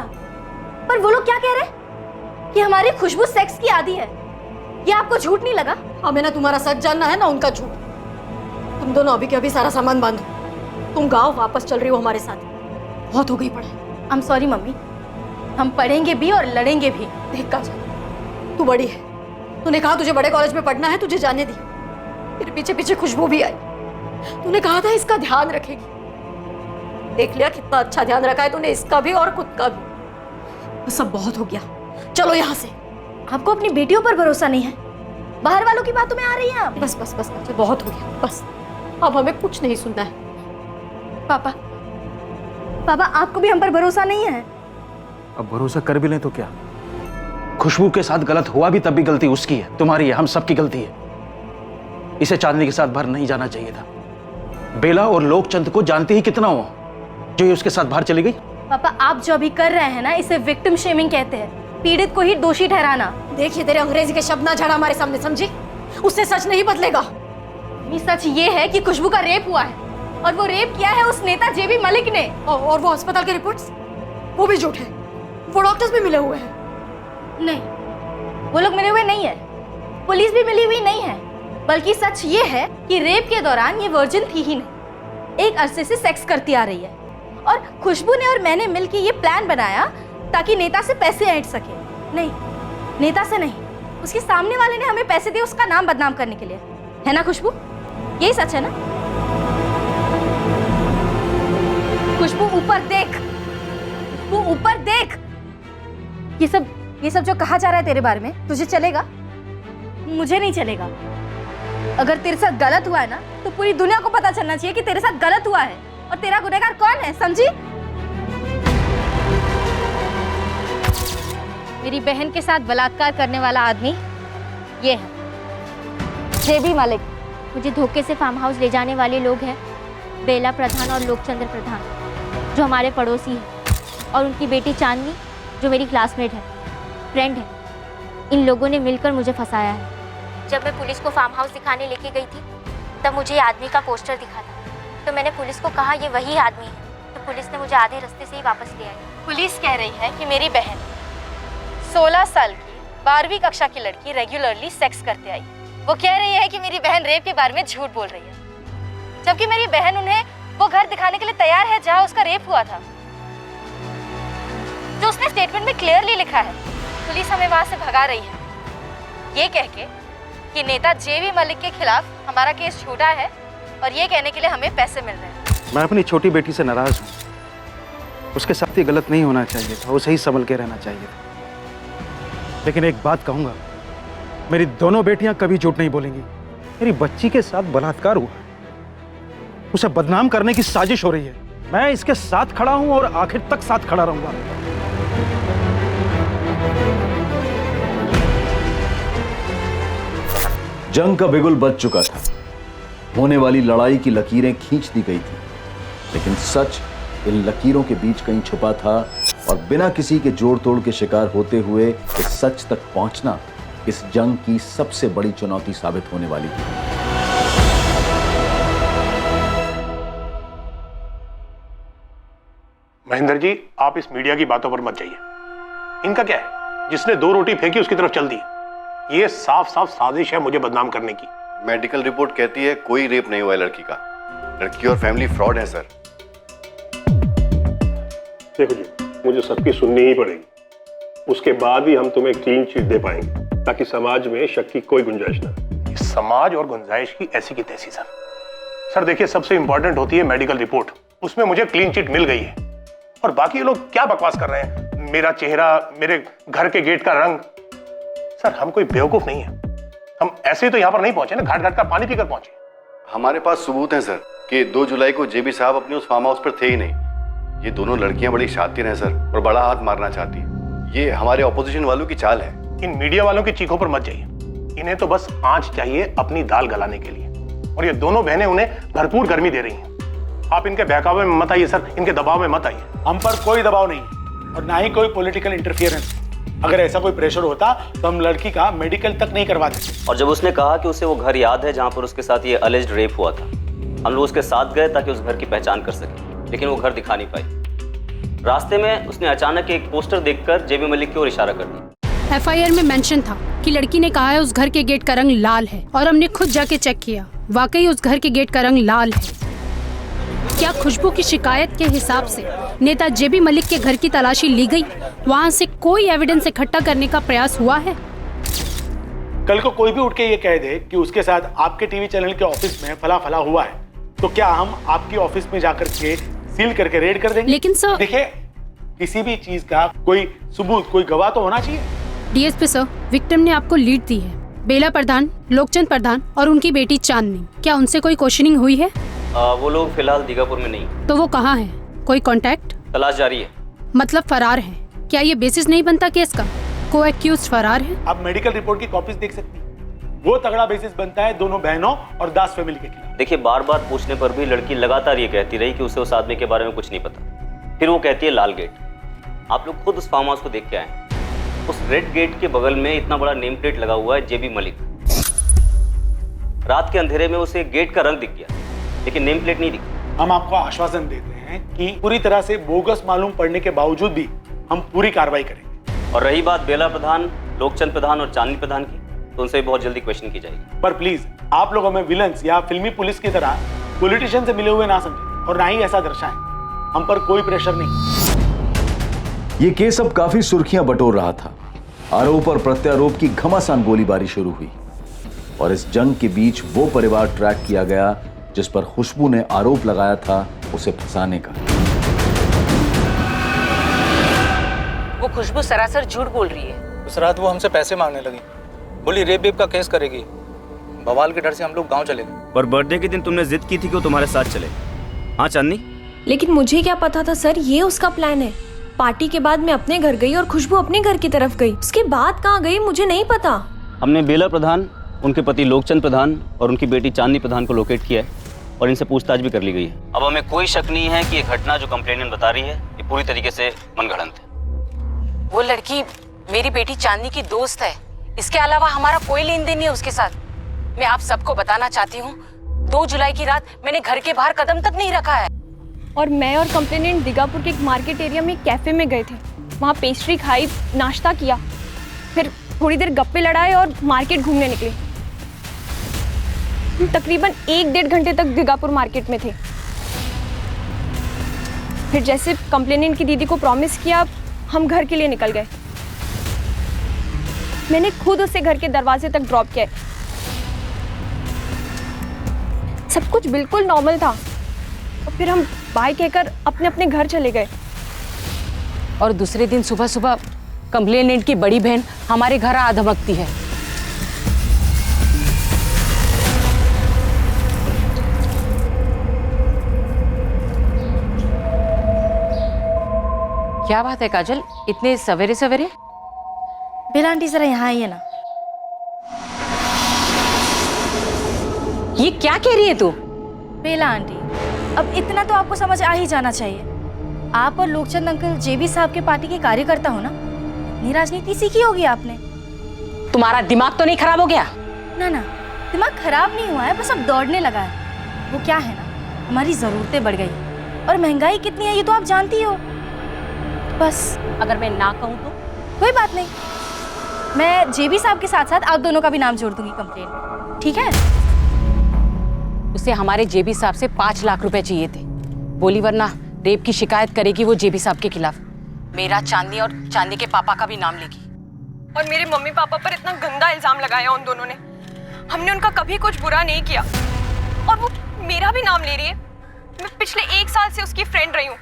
Speaker 2: पर वो लोग क्या कह रहे हैं कि हमारी खुशबू सेक्स की आदी है। ये आपको झूठ नहीं लगा?
Speaker 13: हमें ना तुम्हारा सच जानना है ना उनका झूठ। तुम दोनों अभी के अभी सारा सामान बांधो। तुम गांव वापस चल रही हो हमारे साथ। बहुत हो गई पढ़ाई।
Speaker 2: आई एम सॉरी मम्मी, हम पढ़ेंगे भी और लड़ेंगे भी।
Speaker 13: देख काजल, तू बड़ी है, तूने कहा तुझे बड़े कॉलेज में पढ़ना है, तुझे जाने दी। फिर पीछे पीछे खुशबू भी आई। तूने कहा था इसका ध्यान रखेगी। देख लिया कितना अच्छा ध्यान रखा है तूने, इसका भी और खुद का भी। सब बहुत हो गया, चलो यहाँ से।
Speaker 2: आपको अपनी बेटियों पर भरोसा नहीं है? बाहर वालों की बातों में आ रही हैं आप।
Speaker 13: बस बस बस, बहुत हो गया, बस। अब हमें कुछ नहीं सुनना है।
Speaker 2: पापा, आपको भी हम पर भरोसा नहीं है?
Speaker 4: अब भरोसा कर भी लें तो क्या? खुशबू के साथ गलत हुआ भी तब भी गलती उसकी है, तुम्हारी है, हम सबकी गलती है। इसे चांदनी के साथ बाहर नहीं जाना चाहिए था। बेला और लोकचंद को जानते ही कितना हो जो ये उसके साथ बाहर चली गई।
Speaker 2: पापा, आप जो अभी कर रहे हैं ना, इसे विक्टिम शेमिंग कहते हैं, पीड़ित को ही दोषी ठहराना।
Speaker 13: देखिए, तेरे अंग्रेजी के शब्द ना झाड़ा हमारे सामने, समझी? उससे सच नहीं बदलेगा।
Speaker 2: सच ये है कि खुशबू का रेप हुआ है, और वो रेप किया है उस नेता जेबी मलिक ने।
Speaker 13: और वो अस्पताल के रिपोर्ट्स, वो भी झूठ है। वो डॉक्टर्स भी मिले हुए हैं।
Speaker 2: नहीं, वो लोग मिले हुए नहीं है, पुलिस भी मिली हुई नहीं है। बल्कि सच ये है कि रेप के दौरान ये वर्जिन थी ही नहीं, एक अरसे से सेक्स करती आ रही है। और खुशबू ने और मैंने मिलकर ये प्लान बनाया ताकि नेता से पैसे ऐंठ सके। नहीं, नेता से नहीं, उसके सामने वाले ने हमें पैसे दिए उसका नाम बदनाम करने के लिए, है ना खुशबू? यही सच है ना? खुशबू ऊपर देख, वो ऊपर देख। ये सब जो कहा जा रहा है तेरे बारे में, तुझे चलेगा? मुझे नहीं चलेगा। अगर तेरे साथ गलत हुआ है ना, तो पूरी दुनिया को पता चलना चाहिए कि तेरे साथ गलत हुआ है, और तेरा गुनहगार कौन है, समझी? मेरी बहन के साथ बलात्कार करने वाला आदमी ये है, जेबी मलिक।
Speaker 8: मुझे धोखे से फार्म हाउस ले जाने वाले लोग हैं बेला प्रधान और लोकचंद्र प्रधान, जो हमारे पड़ोसी हैं, और उनकी बेटी चांदनी, जो मेरी क्लासमेट है, फ्रेंड है। इन लोगों ने मिलकर मुझे फंसाया है। जब मैं पुलिस को फार्म हाउस दिखाने लेके गई थी, तब मुझे आदमी का पोस्टर दिखा था, तो मैंने पुलिस को कहा ये वही आदमी है, तो पुलिस ने मुझे आधे रास्ते से ही वापस ले आई।
Speaker 2: पुलिस कह रही है कि मेरी बहन 16 साल की 12वीं कक्षा की लड़की रेगुलरली सेक्स करते आई। वो कह रही है कि मेरी बहन रेप के बारे में झूठ बोल रही है, जबकि मेरी बहन उन्हें वो घर दिखाने के लिए तैयार है जहाँ उसका रेप हुआ था। जो उसने स्टेटमेंट में क्लियरली लिखा है। पुलिस हमें वहां से भगा रही है, ये कह के कि नेता जेबी मलिक के खिलाफ हमारा केस झूठा है, और ये कहने के लिए हमें पैसे मिल रहे हैं।
Speaker 4: मैं अपनी छोटी बेटी से नाराज हूँ। उसके साथ ये गलत नहीं होना चाहिए था, उसे ही संभल के रहना चाहिए था। लेकिन एक बात कहूंगा, मेरी दोनों बेटियां कभी झूठ नहीं बोलेंगी। मेरी बच्ची के साथ बलात्कार हुआ, उसे बदनाम करने की साजिश हो रही है। मैं इसके साथ खड़ा हूं और आखिर तक साथ खड़ा रहूंगा।
Speaker 1: जंग का बिगुल बज चुका था, होने वाली लड़ाई की लकीरें खींच दी गई थी, लेकिन सच इन लकीरों के बीच कहीं छुपा था, और बिना किसी के जोड़ तोड़ के शिकार होते हुए इस सच तक पहुंचना इस जंग की सबसे बड़ी चुनौती साबित होने वाली थी।
Speaker 11: महेंद्र जी, आप इस मीडिया की बातों पर मत जाइए। इनका क्या है, जिसने 2 रोटी फेंकी उसकी तरफ चल दी। ये साफ साफ साजिश है मुझे बदनाम करने की।
Speaker 14: मेडिकल रिपोर्ट कहती है कोई रेप नहीं हुआ है लड़की का। लड़की और फैमिली फ्रॉड है सर।
Speaker 11: देखो जी, मुझे सबकी सुननी ही पड़ेगी, उसके बाद ही हम तुम्हें क्लीन चिट दे पाएंगे, ताकि समाज में शक की कोई गुंजाइश ना। समाज और गुंजाइश की ऐसी की तैसी सर देखिए, सबसे इंपॉर्टेंट होती है मेडिकल रिपोर्ट। उसमें मुझे क्लीन चिट मिल गई है, और बाकी ये लोग क्या बकवास कर रहे हैं, मेरा चेहरा, मेरे घर के गेट का रंग। सर हम कोई बेवकूफ नहीं है, हम ऐसे तो यहाँ पर नहीं पहुंचे ना, घाट घाट का पानी पीकर पहुंचे।
Speaker 14: हमारे पास सबूत है सर कि 2 जुलाई को जेबी साहब अपने उस फार्म हाउस पर थे ही नहीं। ये दोनों लड़कियां बड़ी शातिर हैं सर, और बड़ा हाथ मारना चाहती है। ये हमारे ऑपोजिशन वालों की चाल है।
Speaker 11: इन मीडिया वालों की चीखों पर मत जाइए, इन्हें तो बस आंच चाहिए अपनी दाल गलाने के लिए, और ये दोनों बहनें उन्हें भरपूर गर्मी दे रही हैं। आप इनके बहकावे में मत आइए सर, इनके दबाव में मत आइए।
Speaker 15: हम पर कोई दबाव नहीं, और ना ही कोई पॉलिटिकल इंटरफियरेंस। अगर ऐसा कोई प्रेशर होता तो हम लड़की का मेडिकल तक नहीं करवाते।
Speaker 12: और जब उसने कहा कि उसे वो घर याद है जहां पर उसके साथ ये अलेज्ड रेप हुआ था, हम लोग उसके साथ गए ताकि उस घर की पहचान कर सके, लेकिन वो घर दिखा नहीं पाई। रास्ते में उसने अचानक एक पोस्टर देखकर जेबी मलिक की ओर इशारा कर दिया।
Speaker 16: एफआईआर में मेंशन था कि लड़की ने कहा है उस घर के गेट का रंग लाल है, और हमने खुद जाके चेक किया, वाकई उस घर के गेट का रंग लाल है। क्या खुशबू की शिकायत के हिसाब से नेता जेबी मलिक के घर की तलाशी ली गई? वहाँ से कोई एविडेंस इकट्ठा करने का प्रयास हुआ है?
Speaker 15: कल को कोई भी उठ के ये कह दे कि उसके साथ आपके टीवी चैनल के ऑफिस में फला फला हुआ है, तो क्या हम आपकी ऑफिस में जाकर के सील करके रेड कर देंगे?
Speaker 16: लेकिन सर
Speaker 15: देखिए, किसी भी चीज का कोई सबूत, कोई गवाह तो होना चाहिए।
Speaker 16: डीएसपी सर, विक्टिम ने आपको लीड दी है, बेला प्रधान, लोकचंद प्रधान और उनकी बेटी चांदनी। क्या उनसे कोई क्वेश्चनिंग हुई है?
Speaker 12: वो लोग फिलहाल दीगापुर में नहीं।
Speaker 16: तो वो कहाँ है? कोई कांटेक्ट?
Speaker 12: तलाश जारी है।
Speaker 16: मतलब फरार है? क्या ये बेसिस नहीं बनता केस का? को एक्यूज फरार है?
Speaker 15: आप मेडिकल रिपोर्ट की कॉपीज देख सकती हैं। वो तगड़ा बेसिस बनता है दोनों बहनों और दास फैमिली के खिलाफ।
Speaker 12: देखिए, बार बार पूछने पर भी लड़की लगातार ये कहती रही कि उसे उस आदमी के बारे में कुछ नहीं पता। फिर वो कहती है लाल गेट। आप लोग खुद उस फार्म हाउस को देख के आए। उस रेड गेट के बगल में इतना बड़ा नेम प्लेट लगा हुआ है जेबी मलिक। रात के अंधेरे में उसे गेट का रंग दिख गया, लेकिन नेम प्लेट नहीं दिखी।
Speaker 15: हम आपको आश्वासन देते हैं कि पूरी तरह से बोगस मालूम पड़ने के बावजूद भी हम पूरी कार्रवाई करेंगे।
Speaker 12: और रही बात बेला प्रधान, लोकचंद प्रधान और चांदनी प्रधान की, तो उनसे भी बहुत जल्दी क्वेश्चन की जाएगी।
Speaker 15: पर प्लीज आप लोग हमें विलन्स या फिल्मी पुलिस की तरह पॉलिटिशियन से मिले हुए ना समझें, और ना ही ऐसा दर्शाएं। हम पर कोई प्रेशर नहीं।
Speaker 1: ये केस अब काफी सुर्खियां बटोर रहा था। आरोप और प्रत्यारोप की घमासान गोलीबारी शुरू हुई, और इस जंग के बीच वो परिवार ट्रैक किया गया जिस पर खुशबू ने आरोप लगाया था उसे फंसाने का।
Speaker 6: वो खुशबू सरासर झूठ बोल रही है।
Speaker 10: उस रात वो हमसे पैसे मांगने लगी, बोली रेप वेप का केस करेगी। बवाल के डर से हम लोग गांव चले गए।
Speaker 12: पर बर्थडे के दिन तुमने जिद की थी कि वो तुम्हारे साथ चले। हाँ चांदनी?
Speaker 5: लेकिन मुझे क्या पता था सर, ये उसका प्लान है। पार्टी के बाद मैं अपने घर गई और खुशबू अपने घर की तरफ गई। उसके बाद कहाँ गई मुझे नहीं पता।
Speaker 12: हमने बेला प्रधान, उनके पति लोकचंद प्रधान और उनकी बेटी चांदनी प्रधान को लोकेट किया है, और इनसे पूछताछ भी कर ली गई है। अब हमें कोई शक नहीं है कि ये घटना जो कंप्लेनेंट बता रही है ये पूरी तरीके से मनगढ़ंत है।
Speaker 6: वो लड़की मेरी बेटी चांदनी की दोस्त है, इसके अलावा हमारा कोई लेन देन नहीं है उसके साथ। मैं आप सबको बताना चाहती हूँ, 2 जुलाई की रात मैंने घर के बाहर कदम तक नहीं रखा है।
Speaker 5: और मैं और कंप्लेनेंट दीगापुर के एक मार्केट एरिया में कैफे में गए थे। वहाँ पेस्ट्री खाई, नाश्ता किया, फिर थोड़ी देर गप्पे लड़ाए और मार्केट घूमने निकले। हम तकरीबन 1-1.5 घंटे तक दीगापुर मार्केट में थे। फिर जैसे कंप्लेनेंट की दीदी को प्रॉमिस किया, हम घर के लिए निकल गए। मैंने खुद उसे घर के दरवाजे तक ड्रॉप किया। सब कुछ बिल्कुल नॉर्मल था और फिर हम बाय कहकर अपने अपने घर चले गए।
Speaker 3: और दूसरे दिन सुबह सुबह कंप्लेनेंट की बड़ी बहन हमारे घर आ धमकती है। क्या बात है काजल, इतने सवेरे सवेरे?
Speaker 2: बेला आंटी जरा यहाँ आइए ना।
Speaker 3: ये क्या कह रही है तू?
Speaker 2: बेला आंटी, अब इतना तो आपको समझ आ ही जाना चाहिए। आप और लोकचंद अंकल जेबी साहब के पार्टी के कार्यकर्ता हो ना। इतनी राजनीति सीखी होगी आपने।
Speaker 3: तुम्हारा दिमाग तो नहीं खराब हो गया?
Speaker 2: ना ना, दिमाग खराब नहीं हुआ है, बस अब दौड़ने लगा है। वो क्या है ना, हमारी जरूरतें बढ़ गई और महंगाई कितनी है ये तो आप जानती हो। बस
Speaker 3: अगर मैं ना कहूँ तो?
Speaker 2: कोई बात नहीं, मैं जेबी साहब के साथ साथ आप दोनों का भी नाम जोड़ दूंगी कंप्लेन में, ठीक है?
Speaker 3: उसे हमारे जेबी साहब से 5 लाख रुपए चाहिए थे, बोली वरना रेप की शिकायत करेगी वो जेबी साहब के खिलाफ। मेरा, चांदनी और चांदनी के पापा का भी नाम लेगी।
Speaker 5: और मेरे मम्मी पापा पर इतना गंदा इल्जाम लगाया उन दोनों ने। हमने उनका कभी कुछ बुरा नहीं किया और वो मेरा भी नाम ले रही है। मैं पिछले 1 साल से उसकी फ्रेंड रही हूँ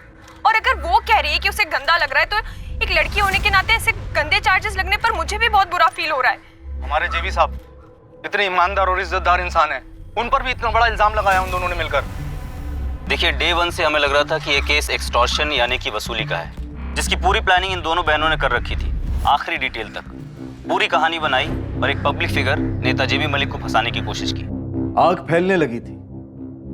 Speaker 5: और अगर वो कह रही है कि उसे गंदा लग रहा है तो एक लड़की होने के नाते ऐसे गंदे चार्जेस लगने पर मुझे भी बहुत बुरा फील हो रहा है।
Speaker 7: हमारे जेबी साहब इतने ईमानदार और इज्जतदार इंसान हैं, उन पर भी इतना बड़ा इल्जाम लगाया उन दोनों ने मिलकर।
Speaker 12: देखिए, डे 1 से हमें लग रहा था कि ये केस एक्सटॉर्शन यानी कि वसूली का है, जिसकी पूरी प्लानिंग इन दोनों बहनों ने कर रखी थी, आखिरी डिटेल तक पूरी कहानी बनाई और एक पब्लिक फिगर नेता जेबी मलिक को फंसाने की कोशिश की।
Speaker 1: आग फैलने लगी थी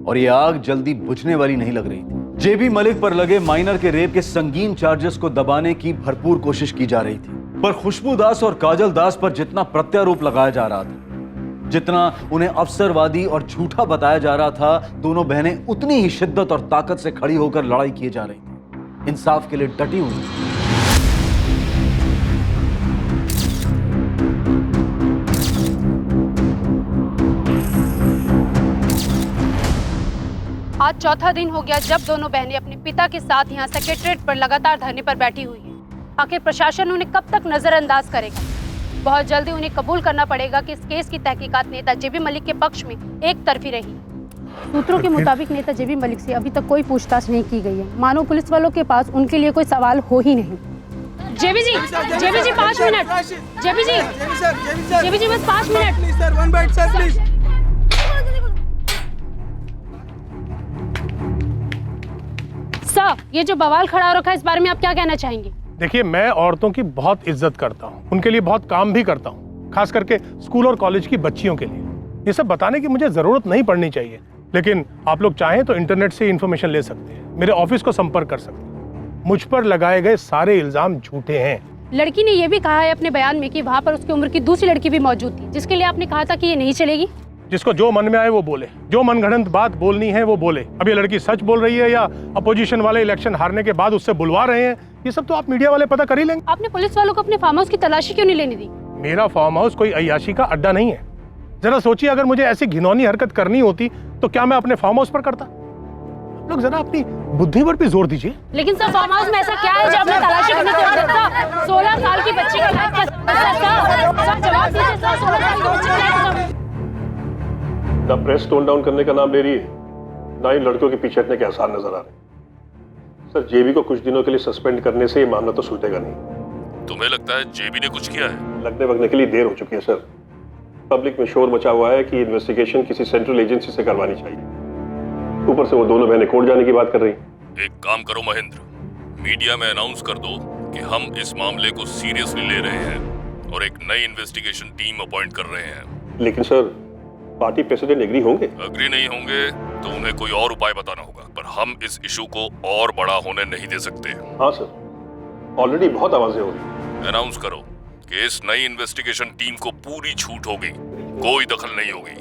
Speaker 1: और ये आग जल्दी बुझने वाली नहीं लग रही थी। जेबी मलिक पर लगे माइनर के रेप के संगीन चार्जेस को दबाने की भरपूर कोशिश की जा रही थी, पर खुशबू दास और काजल दास पर जितना प्रत्यारोप लगाया जा रहा था, जितना उन्हें अवसरवादी और झूठा बताया जा रहा था, दोनों बहनें उतनी ही शिद्दत और ताकत से खड़ी होकर लड़ाई किए जा रही थी, इंसाफ के लिए डटी हुई।
Speaker 16: आज चौथा दिन हो गया जब दोनों बहनें अपने पिता के साथ यहाँ सेक्रेटरीट पर लगातार धरने पर बैठी हुई हैं। आखिर प्रशासन उन्हें कब तक नजरअंदाज करेगा? बहुत जल्दी उन्हें कबूल करना पड़ेगा कि इस केस की तहकीकात नेता जेबी मलिक के पक्ष में एक तरफी रही। सूत्रों के मुताबिक नेता जेबी मलिक से अभी तक कोई पूछताछ नहीं की गई है, मानो पुलिस वालों के पास उनके लिए कोई सवाल हो ही नहीं। जेबी जी 5 मिनट। जेबी जी बस 5 मिनट। सर, ये जो बवाल खड़ा हो रखा है, इस बारे में आप क्या कहना चाहेंगे?
Speaker 15: देखिए, मैं औरतों की बहुत इज्जत करता हूँ, उनके लिए बहुत काम भी करता हूँ, खास करके स्कूल और कॉलेज की बच्चियों के लिए। ये सब बताने की मुझे जरूरत नहीं पड़नी चाहिए, लेकिन आप लोग चाहें तो इंटरनेट से इन्फॉर्मेशन ले सकते हैं, मेरे ऑफिस को संपर्क कर सकते हैं। मुझ पर लगाए गए सारे इल्जाम झूठे हैं।
Speaker 16: लड़की ने यह भी कहा है अपने बयान में कि वहाँ पर उसकी उम्र की दूसरी लड़की भी मौजूद थी, जिसके लिए आपने कहा था कि ये नहीं चलेगी।
Speaker 15: जिसको जो मन में आए वो बोले, जो मनगढ़ंत बात बोलनी है वो बोले। अब ये लड़की सच बोल रही है या अपोजिशन वाले इलेक्शन हारने के बाद उससे बुलवा रहे हैं, ये सब तो आप मीडिया वाले पता कर ही लेंगे।
Speaker 16: आपने पुलिस वालों को अपने फार्म हाउस की तलाशी क्यों नहीं लेने दी?
Speaker 15: मेरा फार्म हाउस कोई अय्याशी का अड्डा नहीं है। जरा सोचिए, अगर मुझे ऐसी घिनौनी हरकत करनी होती तो क्या मैं अपने फार्म हाउस पर करता? आप लोग जरा अपनी बुद्धि पर भी जोर दीजिए।
Speaker 16: लेकिन सर, फार्म हाउस में ऐसा क्या है जो आपने तलाशी करने को रखा? 16 साल की बच्ची का लाइफ जवाब दीजिए सर। 16 साल की बच्ची का
Speaker 17: ना प्रेस टोन डाउन करने का नाम ले रही है, ना ही लड़कियों के पीछे हटने के आसार नजर आ रहे हैं। सर, जेबी को कुछ दिनों के लिए सस्पेंड करने से ये मामला तो सुलझेगा नहीं।
Speaker 18: तुम्हें लगता है जेबी ने कुछ किया है?
Speaker 17: लगने वगने के लिए देर हो चुकी है सर। पब्लिक में शोर मचा हुआ है कि इन्वेस्टिगेशन किसी सेंट्रल एजेंसी से करवानी चाहिए। ऊपर से वो दोनों बहनें कोर्ट जाने की बात कर रही।
Speaker 18: एक काम करो महेंद्र, मीडिया में अनाउंस कर दो कि हम इस मामले को सीरियसली ले रहे हैं और एक नई इन्वेस्टिगेशन टीम अपॉइंट कर रहे हैं।
Speaker 17: लेकिन सर, पार्टी प्रेसिडेंट एग्री होंगे?
Speaker 18: अग्री नहीं होंगे तो उन्हें कोई और उपाय बताना होगा, पर हम इस इशू को और बड़ा होने नहीं दे सकते।
Speaker 17: हाँ सर, ऑलरेडी बहुत आवाजें हो रही।
Speaker 18: अनाउंस करो कि इस नई इन्वेस्टिगेशन टीम को पूरी छूट होगी, कोई दखल नहीं होगी।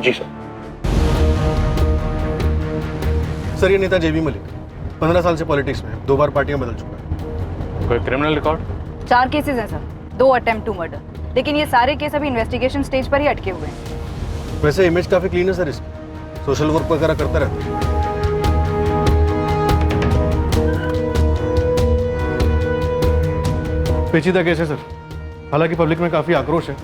Speaker 17: जी सर।
Speaker 19: सर, ये नेता जेबी मलिक 15 साल से पॉलिटिक्स में 2 बार पार्टियां बदल चुका है।
Speaker 15: कोई क्रिमिनल रिकॉर्ड?
Speaker 3: 4 केसेस हैं सर, 2 अटेम्प्ट टू मर्डर, लेकिन ये सारे केस अभी इन्वेस्टिगेशन स्टेज पर ही अटके हुए हैं।
Speaker 19: वैसे इमेज काफी क्लीन है सर इसकी, सोशल वर्क वगैरह करता रहता है। पेचीदा केस है सर। हालांकि पब्लिक में काफ़ी आक्रोश है,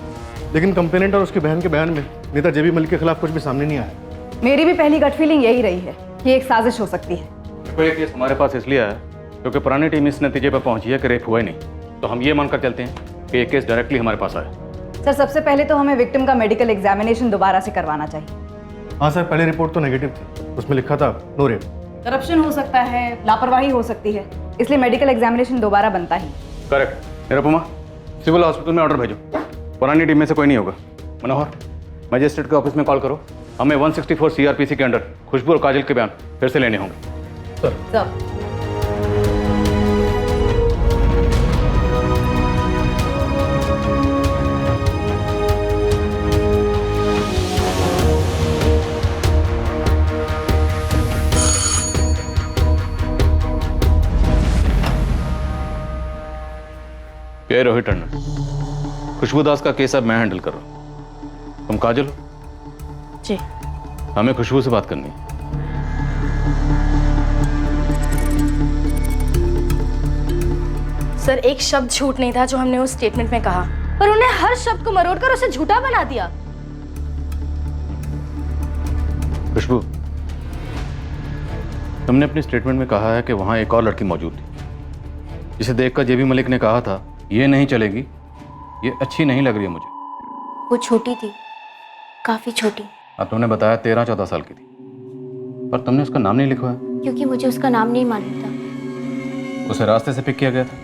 Speaker 19: लेकिन कंप्लेनेंट और उसकी बहन के बयान में नेता जेबी मलिक के खिलाफ कुछ भी सामने नहीं आया।
Speaker 3: मेरी भी पहली गट फीलिंग यही रही है कि एक साजिश हो सकती है।
Speaker 4: देखो, ये केस हमारे पास इसलिए आया क्योंकि पुरानी टीम इस नतीजे पर पहुंची है कि रेप हुआ ही नहीं, तो हम ये मानकर चलते हैं कि ये केस डायरेक्टली हमारे पास आया।
Speaker 3: सर, सबसे पहले तो हमें विक्टिम का मेडिकल एग्जामिनेशन दोबारा से करवाना चाहिए।
Speaker 19: हाँ सर, पहले रिपोर्ट तो नेगेटिव थी, उसमें लिखा था नो रेप।
Speaker 3: करप्शन हो सकता है, लापरवाही हो सकती है, इसलिए मेडिकल एग्जामिनेशन दोबारा बनता ही।
Speaker 4: करेक्ट। निरुपमा, सिविल हॉस्पिटल में ऑर्डर भेजो, पुरानी टीम में से कोई नहीं होगा। मनोहर, मजिस्ट्रेट के ऑफिस में कॉल करो, हमें 164 CRPC के अंडर खुशबू और काजल के बयान फिर से लेने होंगे।
Speaker 3: सर।
Speaker 4: क्या रोहित टंडन, खुशबू दास का केस अब मैं हैंडल कर रहा हूं। तुम काजल हो?
Speaker 2: जी।
Speaker 4: हमें खुशबू से बात करनी है।
Speaker 2: सर, एक शब्द झूठ नहीं था जो हमने उस स्टेटमेंट में कहा, पर उन्हें हर शब्द को मरोड़कर उसे झूठा बना दिया।
Speaker 4: खुशबू, तुमने अपनी स्टेटमेंट में कहा है कि वहां एक और लड़की मौजूद थी, जिसे देखकर जेबी मलिक ने कहा था ये नहीं चलेगी, ये अच्छी नहीं लग रही है मुझे।
Speaker 8: वो छोटी थी, काफी छोटी।
Speaker 4: अब तुमने बताया 13-14 साल की थी, पर तुमने उसका नाम नहीं लिखवाया।
Speaker 8: क्योंकि मुझे उसका नाम नहीं मालूम था।
Speaker 4: उसे रास्ते से पिक किया गया था?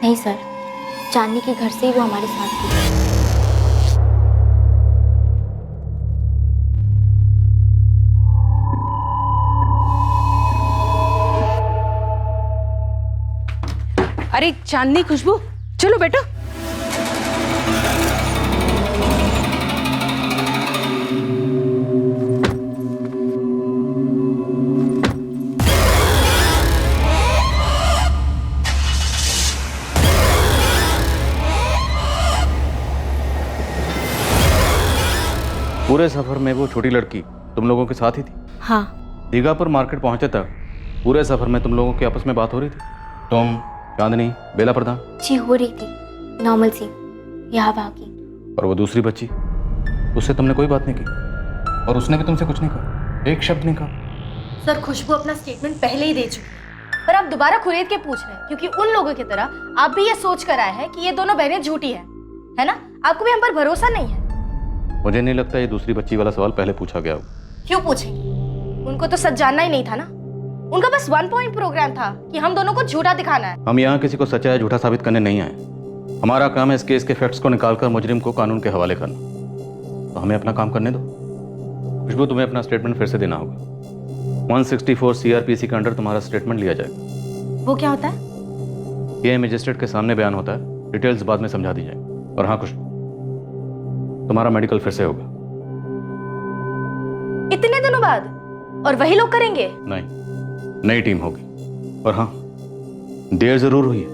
Speaker 8: नहीं सर, चांदनी के घर से ही वो हमारे साथ थी।
Speaker 3: अरे चांदनी, खुशबू, चलो बेटा।
Speaker 4: पूरे सफर में वो छोटी लड़की तुम लोगों के साथ ही थी?
Speaker 8: हाँ।
Speaker 4: दीघापुर मार्केट पहुंचे तक पूरे सफर में तुम लोगों की आपस में बात हो रही थी? तुम, चांदनी, बेला प्रधान?
Speaker 8: जी हो रही थी, नॉर्मल सी, यहाँ भागी।
Speaker 4: और वो दूसरी बच्ची, उससे तुमने कोई बात नहीं की और उसने भी तुमसे कुछ नहीं कहा, एक शब्द नहीं कहा?
Speaker 2: सर, खुशबू अपना स्टेटमेंट पहले ही दे चुकी है, पर आप दोबारा खुरेद के पूछ रहे हैं क्योंकि उन लोगों की तरह आप भी ये सोच कर आए हैं कि ये दोनों बहनें झूठी हैं, है ना? आपको भी हम पर भरोसा नहीं है।
Speaker 4: मुझे नहीं लगता ये दूसरी बच्ची वाला सवाल पहले पूछा गया होगा।
Speaker 2: क्यों पूछेंगी? उनको तो सच जानना ही नहीं था ना। उनका बस 1 पॉइंट प्रोग्राम था कि हम दोनों को झूठा दिखाना है।
Speaker 4: हम यहाँ किसी को सच्चा या झूठा साबित करने नहीं आए। हमारा काम है इस केस के फैक्ट्स को निकालकर मुजरिम को कानून के हवाले करना। तो हमें अपना काम करने दो। खुशबू, तुम्हें अपना स्टेटमेंट फिर से देना होगा। 164 CRPC के अंडर तुम्हारा स्टेटमेंट लिया जाएगा।
Speaker 2: वो क्या होता है?
Speaker 4: ये मजिस्ट्रेट के सामने बयान होता है, डिटेल्स बाद में समझा दी जाएगी। और हाँ खुशबू, तुम्हारा मेडिकल फिर से होगा।
Speaker 2: इतने दिनों बाद? और वही लोग करेंगे?
Speaker 4: नहीं, नई टीम होगी। और हाँ, देर जरूर हुई है,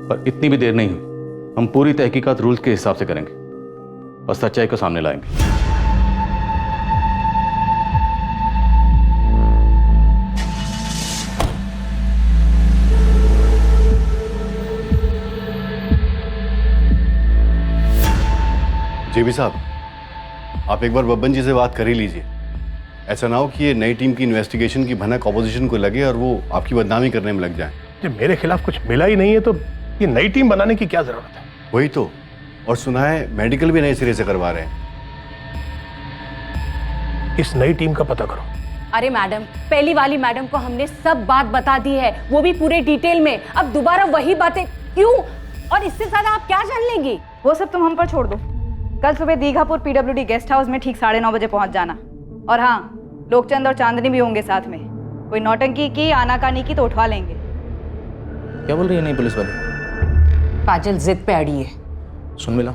Speaker 4: पर इतनी भी देर नहीं हुई। हम पूरी तहकीकात रूल्स के हिसाब से करेंगे और सच्चाई को सामने लाएंगे।
Speaker 14: जेबी साहब, आप एक बार बब्बन जी से बात कर ही लीजिए। ऐसा ना हो कि ये नई टीम की इन्वेस्टिगेशन की भनक ऑपोजिशन को लगे और वो आपकी बदनामी करने में लग जाए।
Speaker 15: जब मेरे खिलाफ कुछ मिला ही नहीं है तो ये नई टीम बनाने की क्या जरूरत है?
Speaker 14: वही तो, और सुना है मेडिकल भी नए सिरे से करवा रहे हैं।
Speaker 15: इस नई टीम का पता करो।
Speaker 3: अरे मैडम, पहली वाली मैडम को हमने सब बात बता दी है, वो भी पूरे डिटेल में। अब दोबारा वही बातें क्यों? और इससे ज्यादा आप क्या जान लेंगी? वो सब तुम हम पर छोड़ दो। कल सुबह दीघापुर PWD गेस्ट हाउस में ठीक 9:30 बजे पहुंच जाना। और हाँ, लोकचंद और चांदनी भी होंगे साथ में। कोई नौटंकी की, आनाकानी की तो उठवा लेंगे।
Speaker 4: क्या बोल रही है नई पुलिस वाली?
Speaker 6: काजल जिद पे अड़ी है।
Speaker 4: सुन मिला,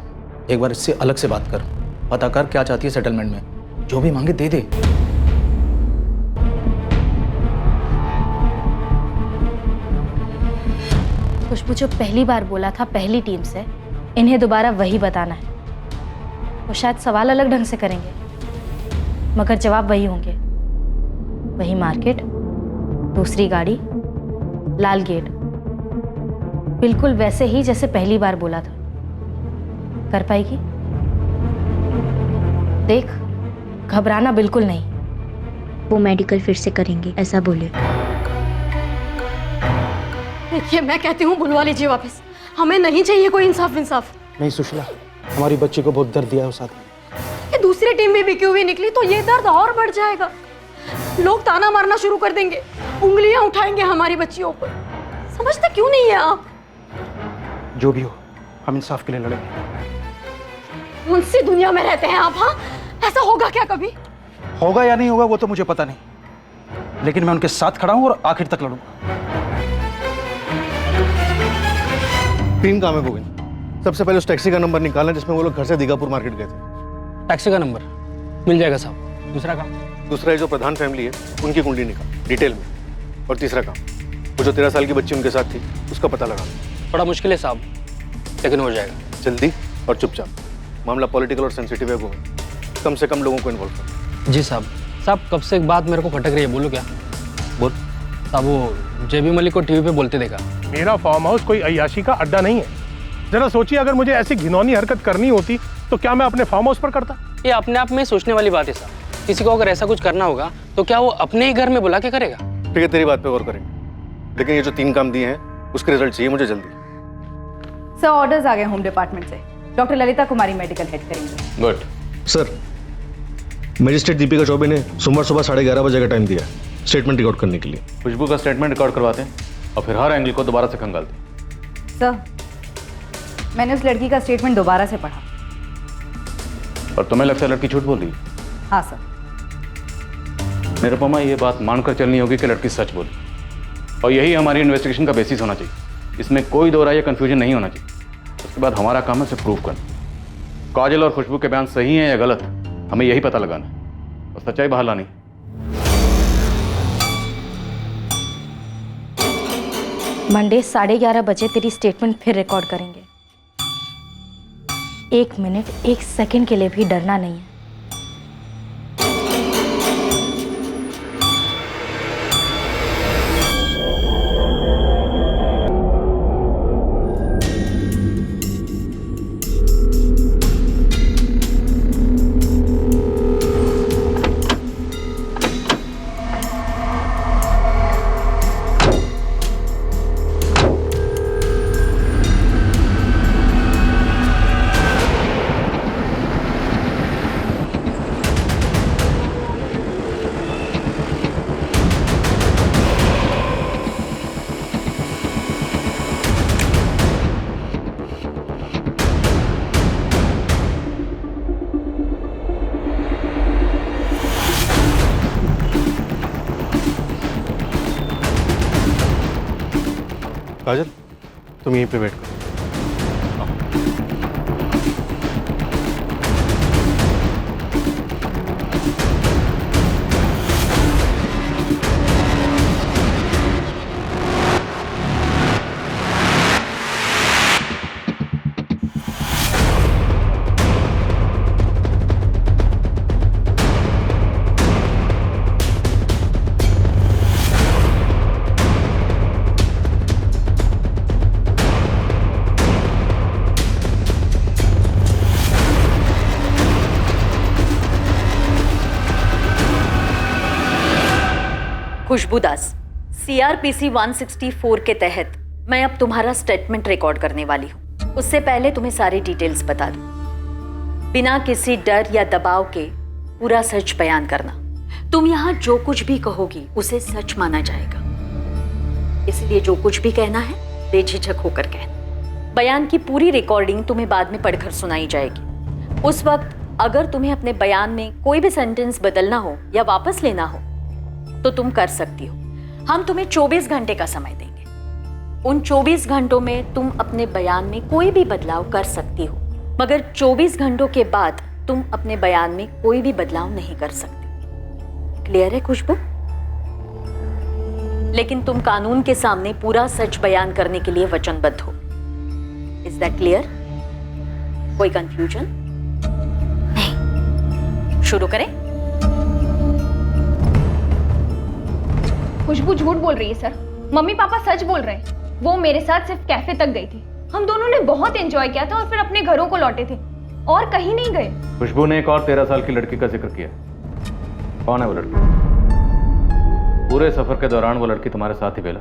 Speaker 4: एक बार इससे अलग से बात कर, पता कर क्या चाहती है सेटलमेंट में, जो भी मांगे दे दे।
Speaker 2: खुशबू जो पहली बार बोला था पहली टीम से, इन्हें दोबारा वही बताना है। वो शायद सवाल अलग ढंग से करेंगे, मगर जवाब वही होंगे। वही मार्केट, दूसरी गाड़ी, लाल गेट। बिल्कुल वैसे ही जैसे पहली बार बोला था। कर पाएगी? देख, घबराना बिल्कुल नहीं।
Speaker 8: वो मेडिकल फिर से करेंगे ऐसा बोले।
Speaker 13: देखिए, मैं कहती हूँ बुलवा लीजिए वापस। हमें नहीं चाहिए कोई इंसाफ इंसाफ।
Speaker 4: नहीं सुशीला, हमारी बच्ची को बहुत दर्द दिया है उस आदमी।
Speaker 13: ये दूसरी टीम भी बिकी हुई निकली तो ये दर्द और बढ़ जाएगा। लोग ताना मारना शुरू कर देंगे, उंगलियां उठाएंगे हमारी बच्चियों पर। समझते क्यों नहीं है आप?
Speaker 4: जो भी हो, हम इंसाफ के लिए लड़ेंगे।
Speaker 13: कौन सी दुनिया में रहते हैं आप? हाँ, ऐसा होगा क्या कभी?
Speaker 4: होगा या नहीं होगा वो तो मुझे पता नहीं, लेकिन मैं उनके साथ खड़ा हूं और आखिर तक लड़ूंगा।
Speaker 19: 3 काम है गोविंद। सबसे पहले उस टैक्सी का नंबर निकालना जिसमें वो लोग घर से दीघापुर मार्केट गए थे।
Speaker 20: टैक्सी का नंबर मिल जाएगा साहब। दूसरा काम?
Speaker 19: दूसरा है जो प्रधान फैमिली है उनकी कुंडली निकाल डिटेल में। और तीसरा काम, वो जो 13 साल की बच्ची उनके साथ थी उसका पता लगाना।
Speaker 20: बड़ा मुश्किल है साहब, लेकिन हो जाएगा।
Speaker 19: जल्दी और चुपचाप। मामला पॉलिटिकल और सेंसिटिव है गोविंद, कम से कम लोगों को इन्वॉल्व करो।
Speaker 20: जी साहब। साहब कब से एक बात मेरे को खटक रही है, बोलो क्या?
Speaker 19: बोल।
Speaker 20: साहब वो जेबी मलिक को टीवी पे बोलते देखा।
Speaker 15: मेरा फार्म हाउस कोई अय्याशी का अड्डा नहीं है। जरा सोचिए, अगर मुझे ऐसी घिनौनी हरकत करनी होती तो क्या मैं अपने फार्म हाउस पर करता?
Speaker 20: ये अपने आप में सोचने वाली बात है साहब। किसी को अगर ऐसा कुछ करना होगा तो क्या वो अपने ही घर में बुला के करेगा?
Speaker 19: ठीक है, तेरी बात पे गौर करेंगे, लेकिन ये जो 3 काम दिए हैं उसके रिजल्ट चाहिए मुझे जल्दी।
Speaker 3: सर ऑर्डर्स आ गए होम डिपार्टमेंट से। डॉक्टर ललिता कुमारी मेडिकल हेड करेंगे।
Speaker 14: Good
Speaker 19: sir, magistrate Deepika Choubey ने सोमवार सुबह 11:30 बजे का टाइम दिया स्टेटमेंट रिकॉर्ड करने के लिए।
Speaker 1: खुशबू का स्टेटमेंट रिकॉर्ड करवाते हैं और फिर हर एंगल को दोबारा से खंगालते हैं।
Speaker 3: सर, मैंने उस लड़की का स्टेटमेंट दोबारा से पढ़ा।
Speaker 1: और तुम्हें लगता है लड़की झूठ बोल रही है?
Speaker 3: हाँ सर।
Speaker 1: निरुपमा, ये बात मानकर चलनी होगी कि लड़की सच बोली, और यही हमारी इन्वेस्टिगेशन का बेसिस होना चाहिए। इसमें कोई दो राय या कंफ्यूजन नहीं होना चाहिए। उसके बाद हमारा काम है उसे प्रूव करना। काजल और खुशबू के बयान सही हैं या गलत, हमें यही पता लगाना है और सच्चाई बाहर लानी।
Speaker 2: मंडे 11:30 बजे तेरी स्टेटमेंट फिर रिकॉर्ड करेंगे। 1 मिनट 1 सेकंड के लिए भी डरना नहीं है।
Speaker 19: काजल, तुम यहीं पे वेट करो।
Speaker 21: खुशबू दास, CRPC 164 के तहत मैं अब तुम्हारा स्टेटमेंट रिकॉर्ड करने वाली हूँ। उससे पहले तुम्हें सारी डिटेल्स बता दूं। बिना किसी डर या दबाव के पूरा सच बयान करना। तुम यहाँ जो कुछ भी कहोगी उसे सच माना जाएगा, इसलिए जो कुछ भी कहना है बेझिझक होकर कहना। बयान की पूरी रिकॉर्डिंग तुम्हें बाद में पढ़कर सुनाई जाएगी। उस वक्त अगर तुम्हें अपने बयान में कोई भी सेंटेंस बदलना हो या वापस लेना हो तो तुम कर सकती हो। हम तुम्हें 24 घंटे का समय देंगे। उन 24 घंटों में तुम अपने बयान में कोई भी बदलाव कर सकती हो, मगर 24 घंटों के बाद तुम अपने बयान में कोई भी बदलाव नहीं कर सकती। क्लियर है खुशबू? लेकिन तुम कानून के सामने पूरा सच बयान करने के लिए वचनबद्ध हो। Is that clear? कोई कंफ्यूजन? नहीं। शुरू करें?
Speaker 2: खुशबू झूठ बोल रही है सर। मम्मी पापा सच बोल रहे हैं। वो मेरे साथ सिर्फ कैफे तक गई थी। हम दोनों ने बहुत एंजॉय किया था और फिर अपने घरों को लौटे थे और कहीं नहीं गए।
Speaker 1: खुशबू ने एक और 13 साल की लड़की का जिक्र किया। कौन है वो लड़की? पूरे सफर के दौरान वो लड़की तुम्हारे साथ ही बेला,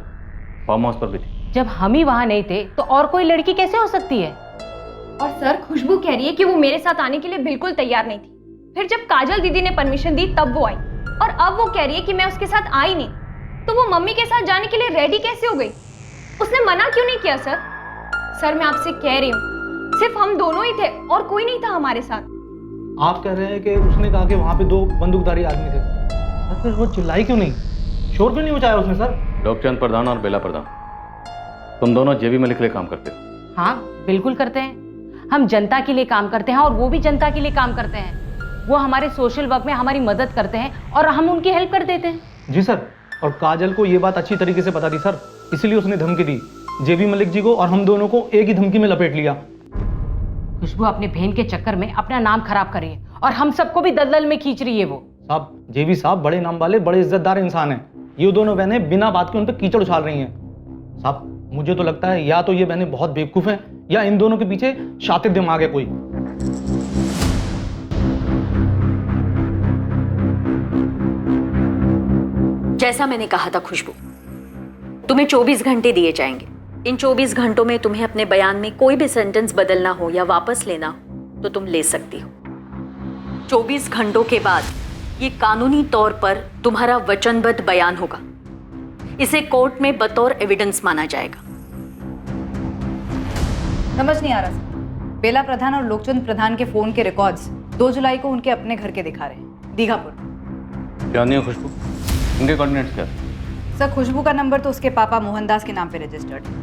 Speaker 1: फार्म हाउस पर भी थी।
Speaker 3: जब हम ही वहां नहीं थे तो और कोई लड़की कैसे हो सकती है?
Speaker 2: और सर, खुशबू कह रही है कि वो मेरे साथ आने के लिए बिल्कुल तैयार नहीं थी। फिर जब काजल दीदी ने परमिशन दी तब वो आई, और अब वो कह रही है कि मैं उसके साथ आई नहीं। तो वो मम्मी के साथ जाने के लिए रेडी कैसे हो गई? उसने मना क्यों नहीं किया? सर सर मैं आपसे कह रही हूँ, सिर्फ हम दोनों ही थे और कोई नहीं था हमारे साथ।
Speaker 19: आप कह रहे हैं कि उसने कहा कि वहाँ पे 2 बंदूकधारी आदमी थे, तो फिर वो चिल्लाई क्यों नहीं, शोर क्यों नहीं मचाया उसने? सर,
Speaker 1: लोकचंद प्रधान और बेला प्रधान, तुम दोनों जेबी मलिक के लिए काम करते हो?
Speaker 3: हाँ बिल्कुल करते हैं। हम जनता के लिए काम करते हैं और वो भी जनता के लिए काम करते हैं। वो हमारे सोशल वर्क में हमारी मदद करते हैं और हम उनकी हेल्प कर देते हैं।
Speaker 19: जी सर, और काजल को ये बात अच्छी तरीके से पता थी सर, इसलिए उसने धमकी दी जेबी मलिक जी को और हम दोनों को एक ही धमकी में लपेट लिया।
Speaker 3: खुशबू अपने बहन के चक्कर में अपना नाम खराब कर रही है और हम सबको भी दलदल में खींच रही है। वो
Speaker 19: साहब, जेबी साहब बड़े नाम वाले, बड़े इज्जतदार इंसान हैं। ये दोनों बहनें बिना बात के उन पर कीचड़ उछाल रही हैं। साहब, मुझे तो लगता है या तो ये बहनें बहुत बेवकूफ हैं या इन दोनों के पीछे शातिर दिमाग है कोई।
Speaker 21: जैसा मैंने कहा था खुशबू, तुम्हें 24 घंटे दिए जाएंगे। इन 24 घंटों में तुम्हें अपने बयान में कोई भी सेंटेंस बदलना हो या वापस लेना हो तो तुम ले सकती हो। 24 घंटों के बाद ये कानूनी तौर पर तुम्हारा वचनबद्ध बयान होगा। इसे कोर्ट में बतौर एविडेंस माना जाएगा।
Speaker 9: समझ नहीं आ रहा सर, बेला प्रधान और लोकचंद प्रधान के फोन के रिकॉर्ड्स 2 जुलाई को उनके अपने घर के दिखा रहे हैं, दीघापुर।
Speaker 1: जानिए खुशबू, इनके कोऑर्डिनेट्स क्या?
Speaker 9: सर, खुशबू का नंबर तो उसके पापा मोहनदास के नाम पे रजिस्टर्ड है।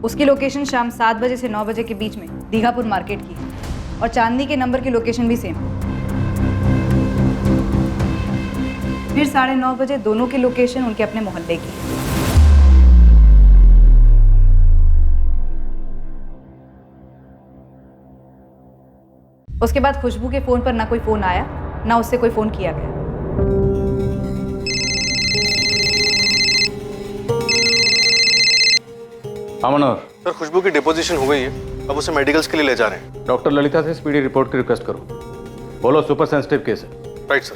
Speaker 9: उसकी लोकेशन शाम 7 बजे से 9 बजे के बीच में दीघापुर मार्केट की है और चांदनी के नंबर की लोकेशन भी सेम। फिर 9:30 बजे दोनों की लोकेशन उनके अपने मोहल्ले की है। उसके बाद खुशबू के फोन पर ना कोई फोन आया, ना उससे कोई फोन किया गया।
Speaker 1: मनोहर
Speaker 19: सर, खुशबू की डिपोजिशन हो गई है, अब उसे मेडिकल्स के लिए ले जा रहे हैं।
Speaker 1: डॉक्टर ललिता से स्पीडी रिपोर्ट की रिक्वेस्ट करो। बोलो सुपर सेंसिटिव केस है।
Speaker 19: Right sir.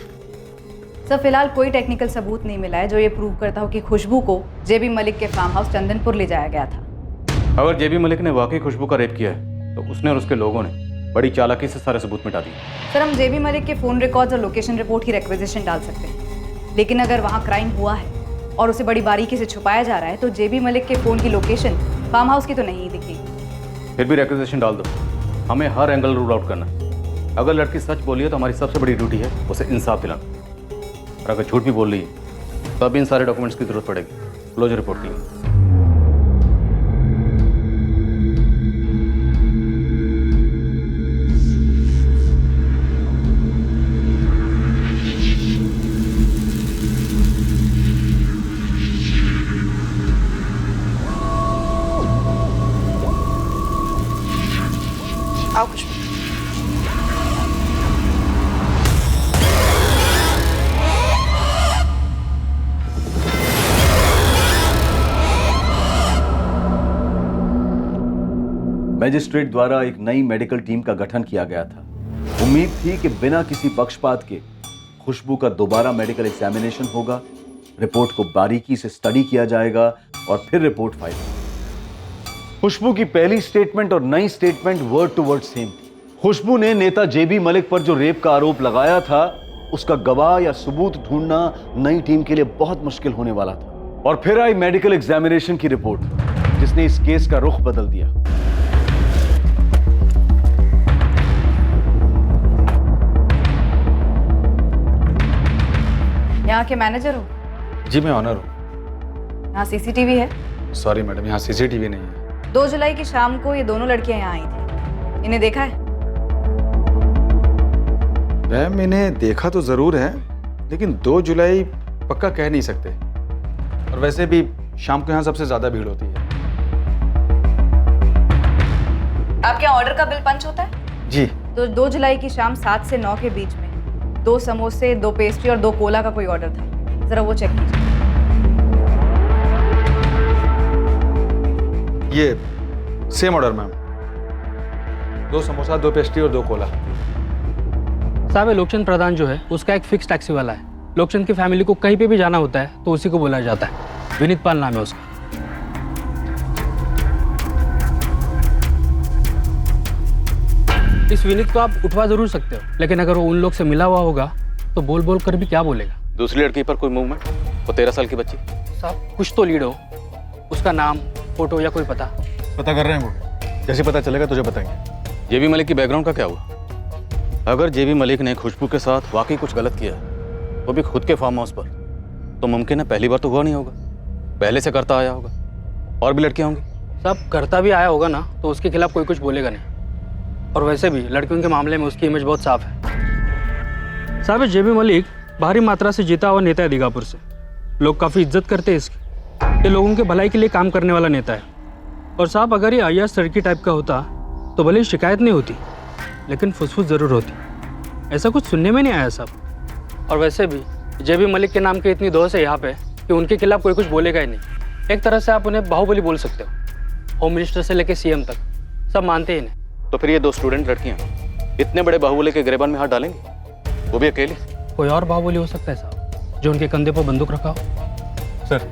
Speaker 9: सर, फिलहाल कोई टेक्निकल सबूत नहीं मिला है जो ये प्रूव करता हो कि खुशबू को जेबी मलिक के फार्म हाउस चंदनपुर ले जाया गया था।
Speaker 1: अगर जेबी मलिक ने वाकई खुशबू का रेप किया है तो उसने और उसके लोगों ने बड़ी चालाकी से सारे सबूत मिटा दिए।
Speaker 9: सर, हम जेबी मलिक के फोन रिकॉर्ड्स और लोकेशन रिपोर्ट की रिक्वेजिशन डाल सकते हैं, लेकिन अगर वहाँ क्राइम हुआ है और उसे बड़ी बारीकी से छुपाया जा रहा है तो जेबी मलिक के फोन की लोकेशन फार्म हाउस की तो नहीं दिखेगी।
Speaker 1: फिर भी रिक्वेजिशन डाल दो, हमें हर एंगल रूल आउट करना है। अगर लड़की सच बोली है तो हमारी सबसे बड़ी ड्यूटी है उसे इंसाफ दिलाना, और अगर झूठ भी बोल रही है तो अब इन सारे डॉक्यूमेंट्स की जरूरत पड़ेगी क्लोजर रिपोर्ट के लिए।
Speaker 5: आओ खुशबू।
Speaker 1: मैजिस्ट्रेट द्वारा एक नई मेडिकल टीम का गठन किया गया था। उम्मीद थी कि बिना किसी पक्षपात के खुशबू का दोबारा मेडिकल एग्जामिनेशन होगा, रिपोर्ट को बारीकी से स्टडी किया जाएगा और फिर रिपोर्ट फाइल। खुशबू की पहली स्टेटमेंट और नई statement word to word same थी। खुशबू ने नेता जेबी मलिक पर जो रेप का आरोप लगाया था उसका गवाह या सबूत ढूंढना नई टीम के लिए बहुत मुश्किल होने वाला था। और फिर आई मेडिकल एग्जामिनेशन की रिपोर्ट जिसने इस केस का रुख बदल दिया।
Speaker 9: यहाँ के मैनेजर हो?
Speaker 4: जी मैं ऑनर हूँ।
Speaker 9: यहाँ सीसीटीवी है?
Speaker 4: सॉरी मैडम, यहाँ सीसीटीवी नहीं है।
Speaker 9: 2 जुलाई की शाम को ये दोनों लड़कियां यहाँ आई थी, इन्हें देखा है?
Speaker 4: मैम इन्हें देखा तो जरूर है, लेकिन 2 जुलाई पक्का कह नहीं सकते, और वैसे भी शाम को यहाँ सबसे ज्यादा भीड़ होती है।
Speaker 9: आपके यहाँ ऑर्डर का बिल पंच होता है?
Speaker 4: जी।
Speaker 9: तो 2 जुलाई की शाम 7 से 9 के बीच में 2 समोसे, 2 पेस्ट्री और 2 कोला का कोई ऑर्डर था, जरा वो चेक कीजिए।
Speaker 11: ये same order ma'am, 2 samosa, 2 pastry और 2 कोला।
Speaker 20: साहब, ये लोकचंद प्रधान जो है उसका एक फिक्स टैक्सी वाला है। लोकचंद की फैमिली को कहीं पे भी जाना होता है तो उसी को बुलाया जाता है। विनीत पाल नाम है उसका। इस विनीत को आप उठवा जरूर सकते हो, लेकिन अगर वो उन लोग से मिला हुआ होगा तो बोल बोल कर भी क्या बोलेगा।
Speaker 4: दूसरी लड़की पर कोई मूवमेंट? वो 13 साल की बच्ची।
Speaker 20: साहब, कुछ तो लीड हो, उसका नाम, फोटो या कोई पता
Speaker 11: कर रहे हैं वो, जैसे पता चलेगा तुझे बताएंगे।
Speaker 4: जेबी मलिक की बैकग्राउंड का क्या हुआ? अगर जेबी मलिक ने खुशबू के साथ वाकई कुछ गलत किया, वो भी खुद के फार्म हाउस पर, तो मुमकिन है पहली बार तो हुआ नहीं होगा, पहले से करता आया होगा। और भी लड़कियां होंगी।
Speaker 20: साहब, करता भी आया होगा ना तो उसके खिलाफ कोई कुछ बोलेगा नहीं। और वैसे भी लड़कियों के मामले में उसकी इमेज बहुत साफ है। साहब, जेबी मलिक भारी मात्रा से जीता हुआ नेता है दीघापुर से। लोग काफ़ी इज्जत करते हैं इसकी। ये लोगों के भलाई के लिए काम करने वाला नेता है। और साहब, अगर ये अय्याज सड़की टाइप का होता तो भले ही शिकायत नहीं होती, लेकिन फुसफुस ज़रूर होती। ऐसा कुछ सुनने में नहीं आया साहब। और वैसे भी जेबी मलिक के नाम की इतनी दोष है यहाँ पे कि उनके खिलाफ कोई कुछ बोलेगा ही नहीं। एक तरह से आप उन्हें बाहुबली बोल सकते हो। होम मिनिस्टर से लेकर सीएम तक सब मानते ही नहीं।
Speaker 4: तो फिर ये 2 स्टूडेंट लड़कियां इतने बड़े बाहुबली के गिरेबान में हाथ डालेंगी, वो भी अकेली?
Speaker 20: कोई और बाहुबली हो सकता है साहब, जो उनके कंधे पर बंदूक रखा हो।
Speaker 11: सर,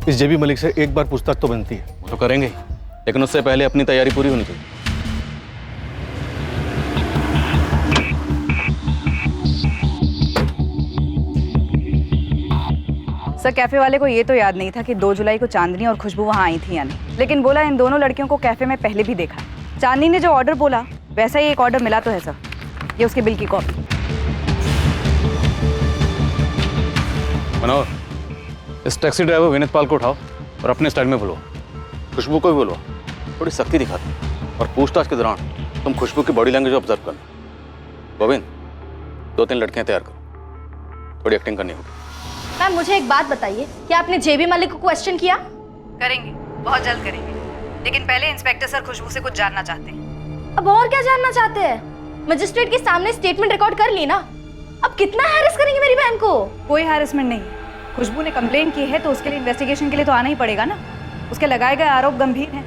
Speaker 11: इस जेबी मलिक से एक बार पूछताछ तो बनती है।
Speaker 4: वो तो करेंगे ही, लेकिन उससे पहले अपनी तैयारी पूरी होनी चाहिए।
Speaker 9: सर, कैफे वाले को ये तो याद नहीं था कि 2 जुलाई को चांदनी और खुशबू वहाँ आई थी या नहीं, लेकिन बोला इन दोनों लड़कियों को कैफे में पहले भी देखा। चांदनी ने जो ऑर्डर बोला वैसा ही एक ऑर्डर मिला तो है सर। ये उसके बिल की कॉपी।
Speaker 4: मनोहर, इस टैक्सी ड्राइवर विनीत पाल को उठाओ और अपने स्टाइल में बुलवाओ। खुशबू को भी बुलवाओ, थोड़ी सख्ती दिखाती। और पूछताछ के दौरान तुम खुशबू की बॉडी लैंग्वेज ऑब्जर्व करना। गोविंद, 2-3 लड़कियां तैयार करो, थोड़ी एक्टिंग करनी होगी।
Speaker 2: मैम, मुझे एक बात बताइए, क्या आपने जेबी मलिक को क्वेश्चन किया?
Speaker 9: करेंगे, बहुत जल्द करेंगे, लेकिन पहले इंस्पेक्टर सर खुशबू से कुछ जानना चाहते हैं।
Speaker 2: अब और क्या जानना चाहते हैं? मजिस्ट्रेट के सामने स्टेटमेंट रिकॉर्ड कर ली ना, अब कितना हैरेस करेंगे मेरी बहन को?
Speaker 9: कोई हैरेसमेंट नहीं है। खुशबू ने कंप्लेन की है तो उसके लिए इन्वेस्टिगेशन के लिए तो आना ही पड़ेगा ना। उसके लगाए गए आरोप गंभीर हैं।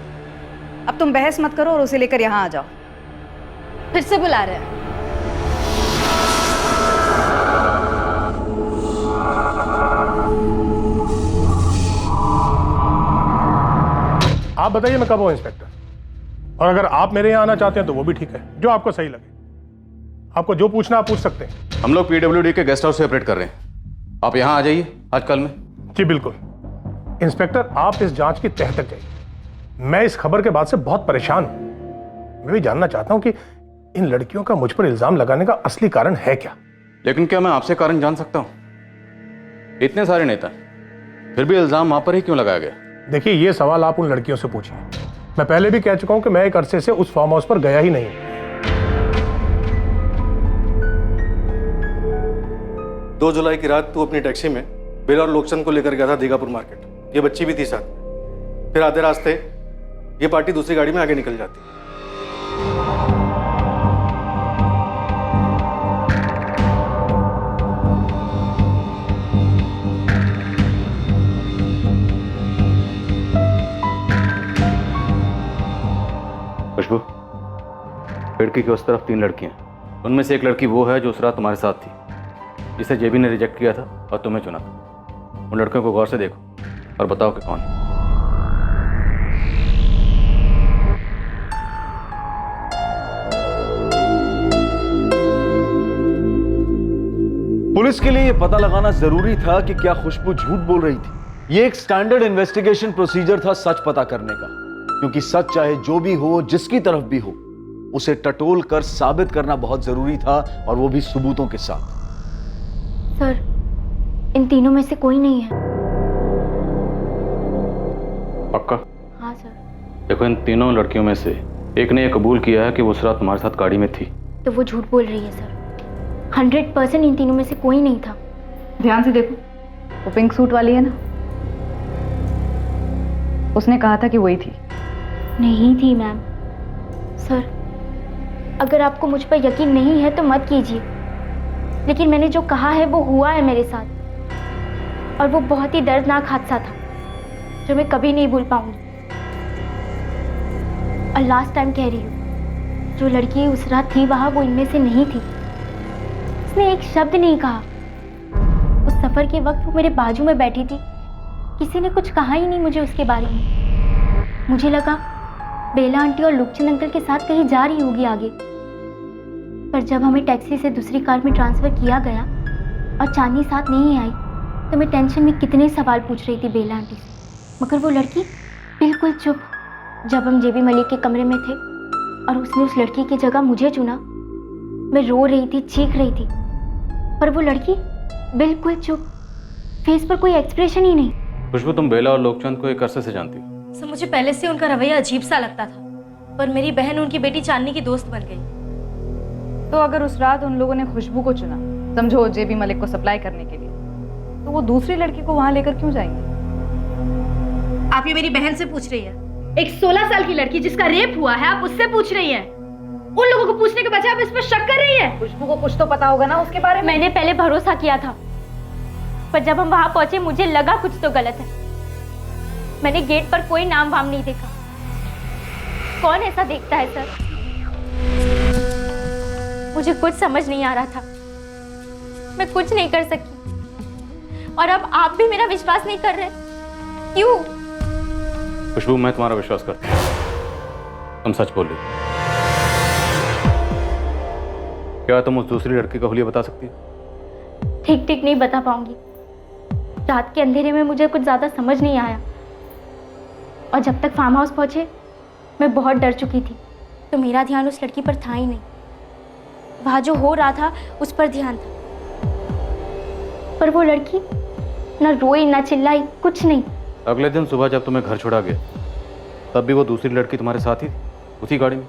Speaker 9: अब तुम बहस मत करो और उसे लेकर यहाँ आ जाओ।
Speaker 2: फिर से बुला रहे हैं।
Speaker 15: आप बताइए मैं कब हूँ इंस्पेक्टर? और अगर आप मेरे यहाँ आना चाहते हैं तो वो भी ठीक है, जो आपको सही लगे। आपको जो पूछना आप पूछ सकते हैं।
Speaker 4: हम लोग PWD के गेस्ट हाउस से ऑपरेट कर रहे हैं, आप यहाँ आ जाइए आज कल में।
Speaker 15: जी बिल्कुल। इंस्पेक्टर, आप इस जांच की तह तक जाइए। मैं इस खबर के बाद से बहुत परेशान हूं। मैं भी जानना चाहता हूं कि इन लड़कियों का मुझ पर इल्जाम लगाने का असली कारण है क्या।
Speaker 4: लेकिन क्या मैं आपसे कारण जान सकता हूं? इतने सारे नेता, फिर भी इल्जाम वहां पर ही क्यों लगाया गया?
Speaker 15: देखिए, ये सवाल आप उन लड़कियों से पूछिए। मैं पहले भी कह चुका हूं कि मैं एक अरसे से उस फार्म हाउस पर गया ही नहीं।
Speaker 11: 2 जुलाई की रात तू अपनी टैक्सी में बिल और लोकचंद को लेकर गया था दीघापुर मार्केट। ये बच्ची भी थी साथ में। फिर आधे रास्ते ये पार्टी दूसरी गाड़ी में आगे निकल जाती।
Speaker 4: खुशबू, खिड़की के उस तरफ 3 लड़कियां, उनमें से एक लड़की वो है जो उस रात तुम्हारे साथ थी, जिसे जेबी ने रिजेक्ट किया था और तुम्हें चुना था। उन लड़कियों को गौर से देखो और बताओ कि कौन है।
Speaker 1: पुलिस के लिए यह पता लगाना जरूरी था कि क्या खुशबू झूठ बोल रही थी। यह एक स्टैंडर्ड इन्वेस्टिगेशन प्रोसीजर था सच पता करने का, क्योंकि सच चाहे जो भी हो, जिसकी तरफ भी हो, उसे टटोल कर साबित करना बहुत जरूरी था, और वो भी सबूतों के साथ।
Speaker 8: सर, इन तीनों में से कोई नहीं है।
Speaker 4: पक्का?
Speaker 8: हाँ सर।
Speaker 4: देखो, इन तीनों लड़कियों में से एक ने यह कबूल किया है कि वो उस रात तुम्हारे साथ गाड़ी में थी।
Speaker 8: तो वो झूठ बोल रही है सर। 100% इन तीनों में से कोई नहीं था।
Speaker 9: ध्यान से देखो, वो पिंक सूट वाली है ना, उसने कहा था कि वही थी।
Speaker 8: नहीं थी मैम। सर, अगर आपको मुझ पर यकीन नहीं है तो मत कीजिए, लेकिन मैंने जो कहा है वो हुआ है मेरे साथ, और वो बहुत ही दर्दनाक हादसा था जो मैं कभी नहीं भूल पाऊंगी। और लास्ट टाइम कह रही हूँ, जो लड़की उस रात थी वहाँ वो इनमें से नहीं थी। उसने एक शब्द नहीं कहा। उस सफर के वक्त वो मेरे बाजू में बैठी थी, किसी ने कुछ कहा ही नहीं मुझे उसके बारे में। मुझे लगा बेला आंटी और लुकचंद अंकल के साथ कहीं जा रही होगी आगे, पर जब हमें टैक्सी से दूसरी कार में ट्रांसफर किया गया और चांदनी साथ नहीं आई तो मैं टेंशन में कितने सवाल पूछ रही थी बेला आंटी से, मगर वो लड़की बिल्कुल चुप। जब हम जेबी मलिक के कमरे में थे और उसने उस लड़की की जगह मुझे चुना, मैं रो रही थी, चीख रही थी, पर वो लड़की बिल्कुल चुप, फेस पर कोई एक्सप्रेशन ही नहीं।
Speaker 4: खुशबू, तुम बेला और लोकचंद को एक अरसे से जानती हो?
Speaker 2: सर मुझे पहले से उनका रवैया अजीब सा लगता था, पर मेरी बहन उनकी बेटी चांदनी की दोस्त बन गई।
Speaker 9: तो अगर उस रात उन लोगों ने खुशबू को चुना, समझो जेबी मलिक को सप्लाई करने के लिए, तो वो दूसरी लड़की को वहां लेकर क्यों जाएंगे?
Speaker 2: आप ये मेरी बहन से पूछ रही है? एक 16 साल की लड़की जिसका रेप हुआ है, आप उससे पूछ रही हैं? उन लोगों को पूछने के बजाय आप इस पर शक कर रही हैं?
Speaker 9: खुशबू को कुछ तो पता होगा ना उसके बारे में।
Speaker 8: मैंने पहले भरोसा किया था, पर जब हम वहां पहुंचे मुझे लगा कुछ तो गलत है। मैंने गेट पर कोई नाम वाम नहीं देखा। कौन ऐसा देखता है सर? मुझे कुछ समझ नहीं आ रहा था, मैं कुछ नहीं कर सकी, और अब आप भी मेरा विश्वास नहीं कर रहे। क्यों?
Speaker 4: खुशबू, मैं तुम्हारा विश्वास करता हूं, तुम सच बोल रही हो। क्या तुम उस दूसरी लड़की का हुलिया बता सकती हो?
Speaker 8: ठीक ठीक नहीं बता पाऊंगी। रात के अंधेरे में मुझे कुछ ज्यादा समझ नहीं आया, और जब तक फार्म हाउस पहुंचे मैं बहुत डर चुकी थी, तो मेरा ध्यान उस लड़की पर था ही नहीं। वहां जो हो रहा था उस पर ध्यान था, पर वो लड़की ना रोई ना चिल्लाई, कुछ नहीं।
Speaker 4: अगले दिन सुबह जब तुम्हें घर छोड़ा गया, तब भी वो दूसरी लड़की तुम्हारे साथ ही थी, उसी गाड़ी में?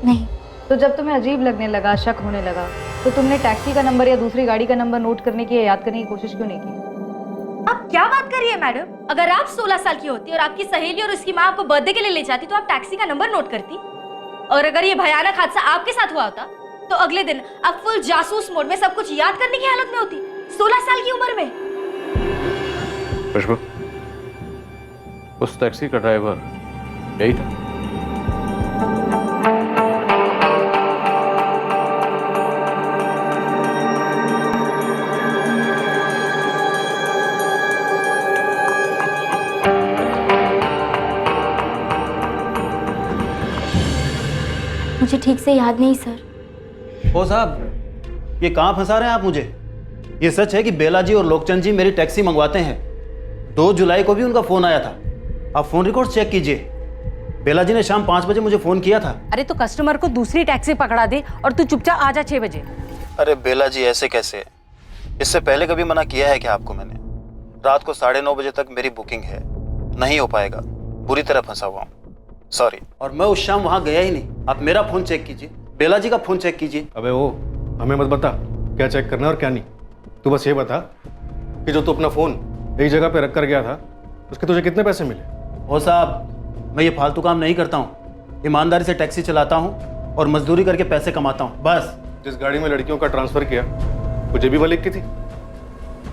Speaker 8: नहीं।
Speaker 9: तो जब तुम्हें अजीब लगने लगा, शक होने लगा, तो तुमने टैक्सी का नंबर या दूसरी गाड़ी का नंबर नोट करने की या याद करने की कोशिश क्यों नहीं की?
Speaker 2: आप क्या बात कर रही है मैडम? अगर आप 16 साल की होती और आपकी सहेली और उसकी माँ आपको बर्थडे के लिए ले जाती तो आप टैक्सी का नंबर नोट करती, और अगर ये भयानक हादसा आपके साथ हुआ होता तो अगले दिन आप फुल जासूस मोड में सब कुछ याद करने की हालत में होती, 16 साल की उम्र में।
Speaker 4: खुशबू, उस टैक्सी का ड्राइवर यही था?
Speaker 8: मुझे ठीक से याद नहीं सर।
Speaker 10: ओ साहब, ये कहाँ फंसा रहे हैं आप मुझे? ये सच है कि बेला जी और लोकचंद जी मेरी टैक्सी मंगवाते हैं। 2 जुलाई को भी उनका फोन आया था, आप फोन रिकॉर्ड चेक कीजिए। बेला जी ने शाम 5 बजे मुझे फोन किया था।
Speaker 13: अरे तो कस्टमर को दूसरी टैक्सी पकड़ा दे और तू चुपचाप आ जा 6 बजे।
Speaker 10: अरे बेला जी, ऐसे कैसे? इससे पहले कभी मना किया है क्या आपको मैंने? रात को 9:30 बजे तक मेरी बुकिंग है, नहीं हो पाएगा, बुरी तरह फंसा हुआ हूँ, सॉरी। और मैं उस शाम वहाँ गया ही नहीं। आप मेरा फोन चेक कीजिए, बेला जी का फोन चेक कीजिए।
Speaker 11: अबे वो हमें मत बता क्या चेक करना है और क्या नहीं। तू बस ये बता कि जो तू अपना फ़ोन एक जगह पे रख कर गया था, उसके तुझे कितने पैसे मिले?
Speaker 10: ओ साहब, मैं ये फालतू काम नहीं करता हूँ, ईमानदारी से टैक्सी चलाता हूँ और मजदूरी करके पैसे कमाता हूँ, बस।
Speaker 11: जिस गाड़ी में लड़कियों का ट्रांसफ़र किया वो जेबी मलिक की थी।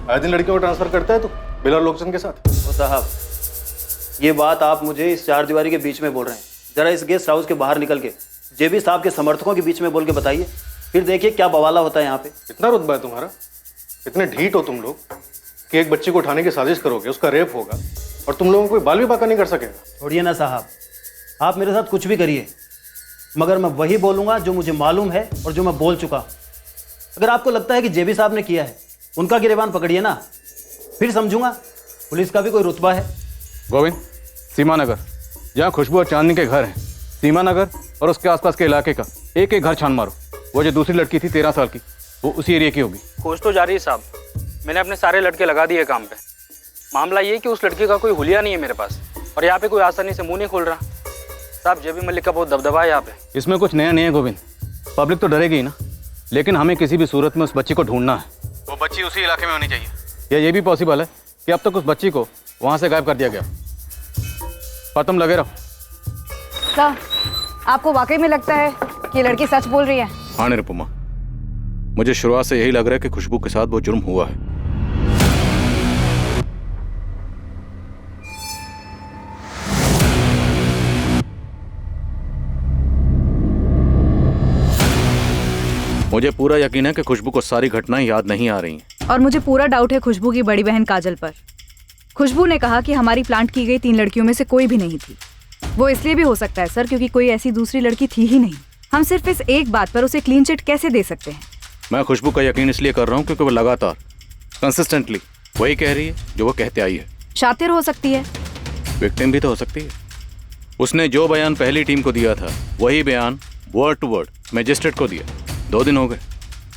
Speaker 11: आए दिन लड़कियों का ट्रांसफ़र करता है तो बेला और लोकचंद के साथ।
Speaker 10: ओ साहब, ये बात आप मुझे इस 4 दीवारी के बीच में बोल रहे हैं, जरा इस गेस्ट हाउस के बाहर निकल के जेबी साहब के समर्थकों के बीच में बोल के बताइए, फिर देखिए क्या बवाला होता है यहाँ पे।
Speaker 11: इतना रुतबा है तुम्हारा? इतने ढीठ हो तुम लोग कि एक बच्ची को उठाने की साजिश करोगे, उसका रेप होगा और तुम लोगों को कोई बाल भी बाका नहीं कर सकेगा।
Speaker 10: छोड़िए ना साहब, आप मेरे साथ कुछ भी करिए, मगर मैं वही बोलूँगा जो मुझे मालूम है और जो मैं बोल चुका। अगर आपको लगता है कि जेबी साहब ने किया है, उनका गिरेबान पकड़िए ना, फिर समझूंगा पुलिस का भी कोई रुतबा है।
Speaker 4: गोविंद, सीमानगर, जहाँ खुशबू और चांदनी के घर हैं, सीमानगर और उसके आसपास के इलाके का एक एक घर छान मारो। वो जो दूसरी लड़की थी 13 साल की, वो उसी एरिया की होगी।
Speaker 20: खोज तो जारी है साहब, मैंने अपने सारे लड़के लगा दिए काम पे। मामला ये कि उस लड़की का कोई हुलिया नहीं है मेरे पास, और यहाँ पे कोई आसानी से मुंह नहीं खोल रहा। साहब, जेबी मलिक का बहुत दबदबा है यहाँ पे।
Speaker 4: इसमें कुछ नया नहीं है गोविंद, पब्लिक तो डरेगी ही ना, लेकिन हमें किसी भी सूरत में उस बच्ची को ढूंढना है। वो बच्ची उसी इलाके में होनी चाहिए। या ये भी पॉसिबल है कि अब तक उस बच्ची को वहाँ से गायब कर दिया गया। पर तुम लगे रहो।
Speaker 9: साहब, आपको वाकई में लगता है कि लड़की सच बोल रही है?
Speaker 4: हाँ निरुपमा, मुझे शुरुआत से यही लग रहा है कि खुशबू के साथ वो जुर्म हुआ है। मुझे पूरा यकीन है कि खुशबू को सारी घटनाएं याद नहीं आ रही हैं।
Speaker 9: और मुझे पूरा डाउट है खुशबू की बड़ी बहन काजल पर। खुशबू ने कहा कि हमारी प्लांट की गई 3 लड़कियों में से कोई भी नहीं थी। वो इसलिए भी हो सकता है सर क्योंकि कोई ऐसी दूसरी लड़की थी ही नहीं। हम सिर्फ इस एक बात पर उसे क्लीन चिट कैसे दे सकते हैं?
Speaker 4: मैं खुशबू का यकीन इसलिए कर रहा हूँ क्योंकि वो लगातार कंसिस्टेंटली वही कह रही है जो वो कहते आई है।
Speaker 9: शातिर हो सकती है,
Speaker 4: विक्टिम भी तो हो सकती है। उसने जो बयान पहली टीम को दिया था वही बयान वर्ड टू वर्ड मैजिस्ट्रेट को दिया। 2 दिन हो गए,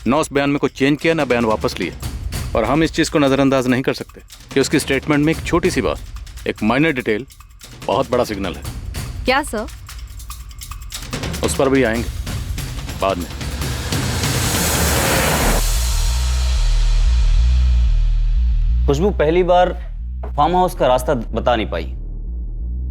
Speaker 4: ना उस बयान में कुछ चेंज किया ना बयान वापस लिया। और हम इस चीज़ को नज़रअंदाज नहीं कर सकते कि उसकी स्टेटमेंट में एक छोटी सी बात, एक माइनर डिटेल बहुत बड़ा सिग्नल है।
Speaker 9: क्या सर?
Speaker 4: उस पर भी आएंगे बाद में।
Speaker 12: खुशबू पहली बार फार्म हाउस का रास्ता बता नहीं पाई,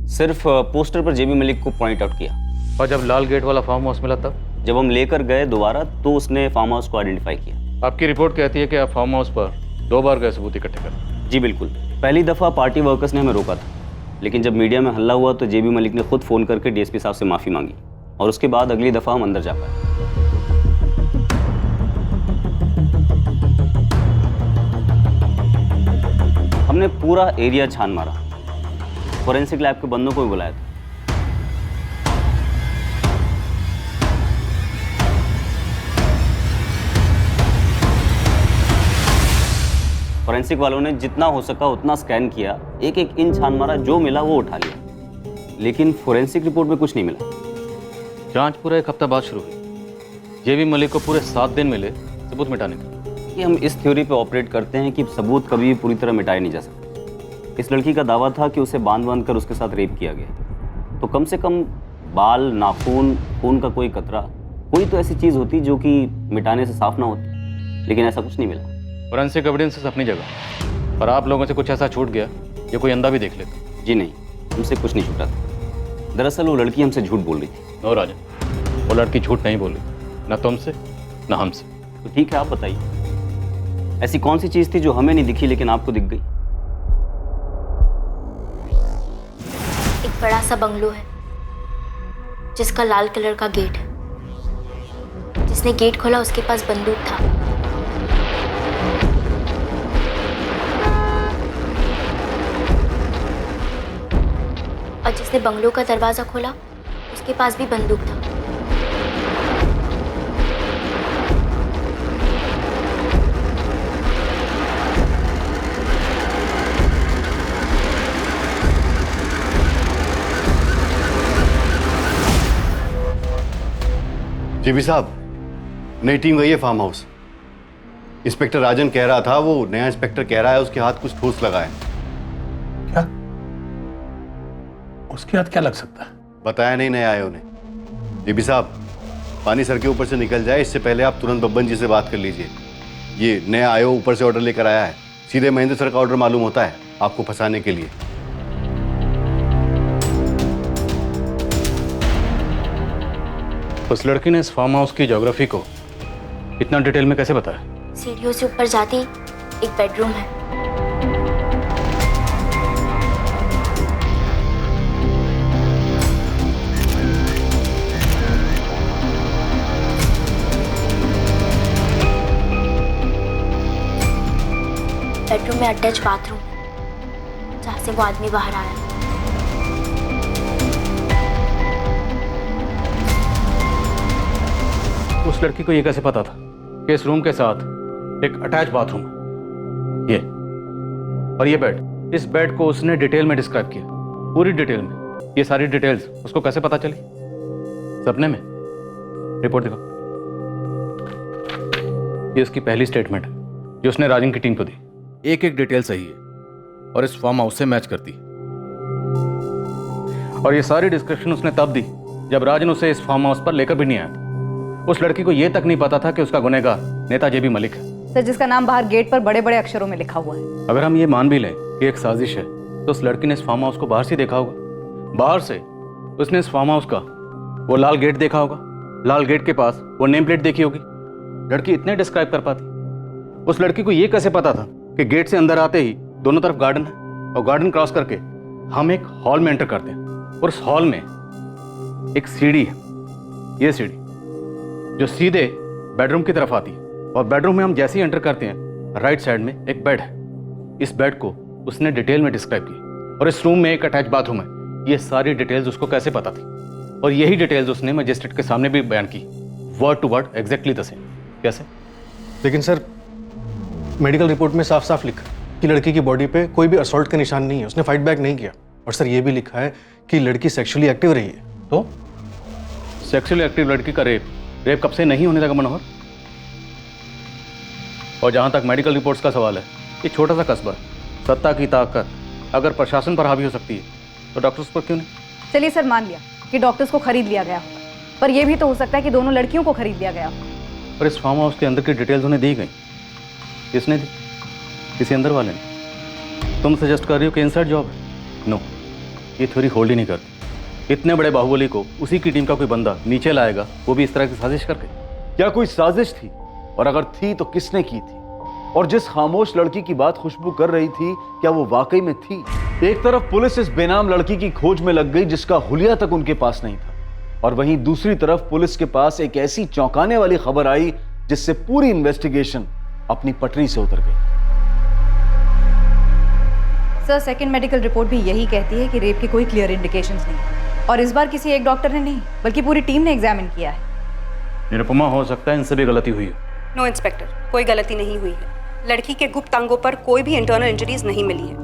Speaker 12: सिर्फ पोस्टर पर जेबी मलिक को पॉइंट आउट किया।
Speaker 4: और जब लाल गेट वाला फार्म हाउस मिला तब
Speaker 12: जब हम लेकर गए दोबारा तो उसने फार्म हाउस को आइडेंटिफाई किया।
Speaker 4: आपकी रिपोर्ट कहती है कि आप फार्म हाउस पर 2 बार गए सबूत इकट्ठे कर।
Speaker 12: जी बिल्कुल। पहली दफ़ा पार्टी वर्कर्स ने हमें रोका था, लेकिन जब मीडिया में हल्ला हुआ तो जेबी मलिक ने खुद फ़ोन करके डीएसपी साहब से माफ़ी मांगी और उसके बाद अगली दफ़ा हम अंदर जा पाए। हमने पूरा एरिया छान मारा, फोरेंसिक लैब के बंदों को भी बुलाया था। फोरेंसिक वालों ने जितना हो सका उतना स्कैन किया, एक एक इंच छान मारा, जो मिला वो उठा लिया, लेकिन फोरेंसिक रिपोर्ट में कुछ नहीं मिला।
Speaker 4: जांच पूरा 1 हफ्ता बाद शुरू हुई। जेबी मलिक को पूरे 7 दिन मिले सबूत मिटाने के।
Speaker 12: कि हम इस थ्योरी पे ऑपरेट करते हैं कि सबूत कभी भी पूरी तरह मिटाए नहीं जा सकते। इस लड़की का दावा था कि उसे बांध कर उसके साथ रेप किया गया, तो कम से कम बाल, नाखून, खून का कोई कतरा, कोई तो ऐसी चीज़ होती जो कि मिटाने से साफ ना होती, लेकिन ऐसा कुछ नहीं मिला।
Speaker 4: फोरेंसिक एविडेंसेस अपनी जगह, पर आप लोगों से कुछ ऐसा छूट गया जो कोई अंधा भी देख लेता।
Speaker 12: जी नहीं, हमसे कुछ नहीं छूटा था। दरअसल वो लड़की हमसे झूठ बोल रही थी।
Speaker 4: नो राजन, वो लड़की झूठ नहीं बोल रही, ना तुमसे ना हमसे।
Speaker 12: तो ठीक है, आप बताइए ऐसी कौन सी चीज़ थी जो हमें नहीं दिखी लेकिन आपको दिख गई?
Speaker 8: एक बड़ा सा बंगलो है जिसका लाल कलर का गेट है। जिसने गेट खोला उसके पास बंदूक था। और जिसने बंगलो का दरवाजा खोला उसके पास भी बंदूक था।
Speaker 14: जेबी साहब, नई टीम गई है फार्म हाउस। इंस्पेक्टर राजन कह रहा था, वो नया इंस्पेक्टर कह रहा है उसके हाथ कुछ ठोस लगा है।
Speaker 15: क्या? उसके हाथ क्या लग सकता है?
Speaker 14: बताया नहीं नए आए उन्हें। जेबी साहब, पानी सर के ऊपर से निकल जाए इससे पहले आप तुरंत बब्बन जी से बात कर लीजिए। ये नया आयो ऊपर से ऑर्डर लेकर आया है, सीधे महेंद्र सर का ऑर्डर मालूम होता है आपको फंसाने के लिए।
Speaker 4: उस लड़की ने इस फार्म हाउस की ज्योग्राफी को इतना डिटेल में कैसे बताया?
Speaker 8: सीढ़ियों से ऊपर जाती एक बेडरूम है। बेडरूम में अटैच बाथरूम है जहाँ से वो आदमी बाहर आया।
Speaker 4: उस लड़की को ये कैसे पता था कि इस रूम के साथ एक अटैच बाथरूम है? ये और ये बेड, इस बेड को उसने डिटेल में डिस्क्राइब किया, पूरी डिटेल में। ये सारी डिटेल्स उसको कैसे पता चली? सपने में? रिपोर्ट दिखाओ। ये उसकी पहली स्टेटमेंट है जो उसने राजन की टीम को दी। एक एक डिटेल सही है और इस फार्म हाउस से मैच करती है। और ये सारी डिस्क्रिप्शन उसने तब दी जब राजन उसे इस फार्म हाउस पर लेकर भी नहीं आया था। उस लड़की को यह तक नहीं पता था कि उसका गुनहगार नेता जेबी मलिक है।
Speaker 9: सर, जिसका नाम बाहर गेट पर बड़े बड़े अक्षरों में लिखा हुआ है।
Speaker 4: अगर हम ये मान भी लें कि एक साजिश है, तो उस लड़की ने इस फार्म हाउस को बाहर से देखा होगा। बाहर से उसने इस फार्म हाउस का वो लाल गेट देखा होगा, लाल गेट के पास वो नेम प्लेट देखी होगी। लड़की इतने डिस्क्राइब कर पाती? उस लड़की को यह कैसे पता था कि गेट से अंदर आते ही दोनों तरफ गार्डन है और गार्डन क्रॉस करके हम एक हॉल में एंटर करते हैं और उस हॉल में एक सीढ़ी है। ये सीढ़ी जो सीधे बेडरूम की तरफ आती है और बेडरूम में हम जैसे ही एंटर करते हैं राइट साइड में एक बेड है। इस बेड को उसने डिटेल में डिस्क्राइब की और इस रूम में एक अटैच बाथरूम है। ये सारी डिटेल्स उसको कैसे पता थी और यही डिटेल्स उसने मजिस्ट्रेट के सामने भी बयान की, word to word exactly the same. कैसे?
Speaker 11: लेकिन सर मेडिकल रिपोर्ट में साफ साफ लिखा कि लड़की की बॉडी पे कोई भी असॉल्ट का निशान नहीं है, उसने फाइट बैक नहीं किया। और सर ये भी लिखा है कि लड़की सेक्सुअली एक्टिव रही है।
Speaker 4: तो सेक्सुअली एक्टिव लड़की का रेप कब से नहीं होने लगा मनोहर? और जहां तक मेडिकल रिपोर्ट्स का सवाल है, ये छोटा सा कस्बा, सत्ता की ताकत अगर प्रशासन पर हावी हो सकती है तो डॉक्टर्स पर क्यों नहीं?
Speaker 9: चलिए सर, मान लिया कि डॉक्टर्स को खरीद लिया गया होगा, पर यह भी तो हो सकता है कि दोनों लड़कियों को खरीद लिया गया हो।
Speaker 4: पर इस फार्म हाउस के अंदर की डिटेल्स उन्हें दी गई, किसने दी? किसी अंदर वाले ने। तुम सजेस्ट कर रही हो कि इनसाइड जॉब है? नो, ये थ्योरी होल्ड ही नहीं करती। इतने बड़े बाहुबली को उसी की टीम का कोई बंदा नीचे लाएगा, वो भी इस तरह की साजिश करके।
Speaker 1: क्या कोई साजिश थी? और अगर थी तो किसने की थी? और जिस खामोश लड़की की बात खुशबू कर रही थी, क्या वो वाकई में थी? एक तरफ पुलिस इस बेनाम लड़की की खोज में लग गई जिसका हुलिया तक उनके पास नहीं था, और वहीं दूसरी तरफ पुलिस के पास एक ऐसी चौंकाने वाली खबर आई जिससे पूरी इन्वेस्टिगेशन अपनी पटरी से उतर गई।
Speaker 9: सर, सेकंड मेडिकल रिपोर्ट भी यही कहती है कि रेप के कोई क्लियर इंडिकेशंस नहीं, और इस बार किसी एक डॉक्टर ने नहीं बल्कि पूरी टीम ने एग्जामिन किया है।
Speaker 4: निरुपमा, हो सकता है इनसे भी गलती हुई हो।
Speaker 7: नो इंस्पेक्टर, कोई गलती नहीं हुई है। लड़की के गुप्त अंगों पर कोई भी इंटरनल इंजरीज नहीं मिली है।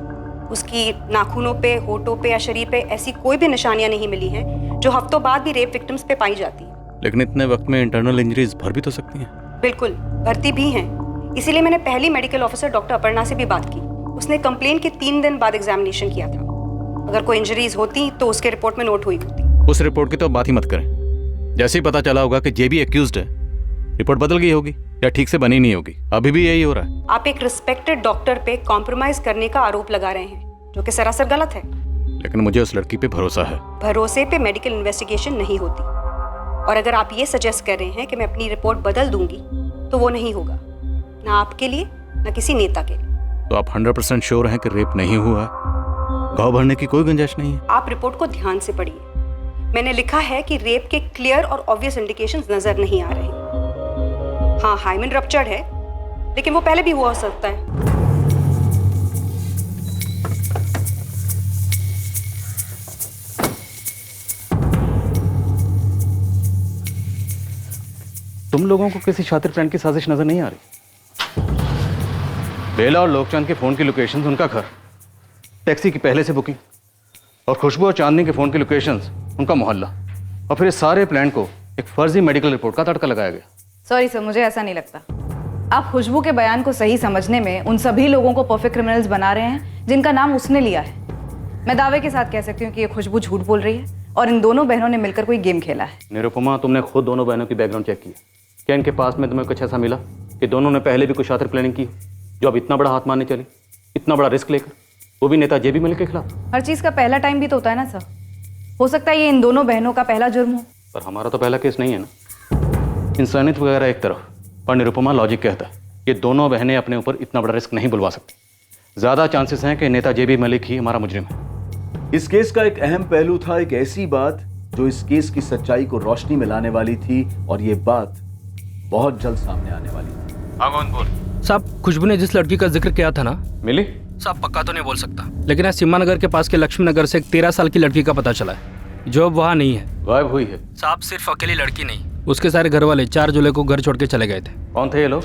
Speaker 7: उसकी नाखूनों पे, होठों पे या शरीर पे ऐसी कोई भी निशानियां नहीं मिली हैं जो हफ्तों बाद भी रेप विक्टिम्स पे पाई जाती है।
Speaker 4: लेकिन इतने वक्त में इंटरनल इंजरीज भर भी तो सकती हैं।
Speaker 7: बिल्कुल, भर्ती भी हैं। इसीलिए मैंने पहली मेडिकल ऑफिसर डॉक्टर अपर्णा से भी बात की। उसने कंप्लेन के 3 दिन बाद एग्जामिनेशन किया था। अगर कोई इंजरीज होती तो उसके रिपोर्ट में नोट हुई होती।
Speaker 4: उस रिपोर्ट की तो बात ही मत करें। जैसे ही पता चला होगा कि जेबी एक्यूज्ड है, रिपोर्ट बदल गई होगी या ठीक से बनी नहीं होगी। अभी भी यही हो रहा है।
Speaker 7: आप एक रिस्पेक्टेड डॉक्टर पे कॉम्प्रोमाइज करने का आरोप लगा रहे हैं, जो कि सरासर गलत है।
Speaker 4: लेकिन मुझे उस लड़की पे भरोसा है।
Speaker 7: भरोसे पे मेडिकल इन्वेस्टिगेशन नहीं होती, और अगर आप ये सजेस्ट कर रहे हैं कि मैं अपनी रिपोर्ट बदल दूंगी तो वो नहीं होगा, ना आपके लिए ना किसी नेता के लिए।
Speaker 4: तो आप 100% श्योर हैं कि रेप नहीं हुआ है? घाव भरने की कोई गुंजाइश नहीं है?
Speaker 7: आप रिपोर्ट को ध्यान से पढ़िए। मैंने लिखा है कि रेप के क्लियर और ऑब्वियस इंडिकेशंस नजर नहीं आ रहे। हाँ, हाइमेन रप्चर्ड है, लेकिन वो पहले भी हुआ हो सकता है।
Speaker 4: तुम लोगों को किसी शातिर फ्रेंड की साजिश नजर नहीं आ रही? बेला और लोकचंद के फोन की लोकेशंस, उनका घर, टैक्सी की पहले से बुकिंग, और खुशबू और चांदनी के फोन की लोकेशंस, उनका मोहल्ला, और फिर इस सारे प्लान को एक फर्जी मेडिकल रिपोर्ट का तड़का लगाया गया।
Speaker 9: सॉरी सर, मुझे ऐसा नहीं लगता। आप खुशबू के बयान को सही समझने में उन सभी लोगों को परफेक्ट क्रिमिनल्स बना रहे हैं जिनका नाम उसने लिया है। मैं दावे के साथ कह सकती हूँ कि ये खुशबू झूठ बोल रही है और इन दोनों बहनों ने मिलकर कोई गेम खेला है।
Speaker 4: निरुपमा, तुमने खुद दोनों बहनों की बैकग्राउंड चेक किया, क्या इनके पास में तुम्हें कुछ ऐसा मिला कि दोनों ने पहले भी कुछ शातिर प्लानिंग की जो अब इतना बड़ा हाथ मारने चली, इतना बड़ा रिस्क लेकर, वो भी नेता जेबी मलिक के खिलाफ?
Speaker 9: हर चीज़ का पहला टाइम भी तो होता है ना सर। हो सकता है ये इन दोनों बहनों का पहला जुर्म हो।
Speaker 4: पर हमारा तो पहला केस नहीं है ना। इंसानियत वगैरह एक तरफ, पर निरुपमा लॉजिक कहता है ये दोनों बहनें अपने ऊपर इतना बड़ा रिस्क नहीं बुलवा सकती। ज्यादा चांसेस हैं कि नेता जेबी मलिक ही हमारा मुजरिम है।
Speaker 1: इस केस का एक अहम पहलू था एक ऐसी बात जो इस केस की सच्चाई को रोशनी में लाने वाली थी, और ये बात बहुत जल्द सामने आने वाली थी।
Speaker 4: आगोन बोल।
Speaker 20: साहब, खुशबू ने जिस लड़की का जिक्र किया था ना,
Speaker 4: मिली?
Speaker 20: साहब पक्का तो नहीं बोल सकता, लेकिन आज सीमा नगर के पास के लक्ष्मी नगर से एक 13 साल की लड़की का पता चला है जो अब वहाँ नहीं है,
Speaker 4: गायब हुई है।
Speaker 20: साहब सिर्फ अकेली लड़की नहीं, उसके सारे घर वाले 4 जुलाई को घर छोड़ के चले गए थे।
Speaker 4: कौन थे ये लोग?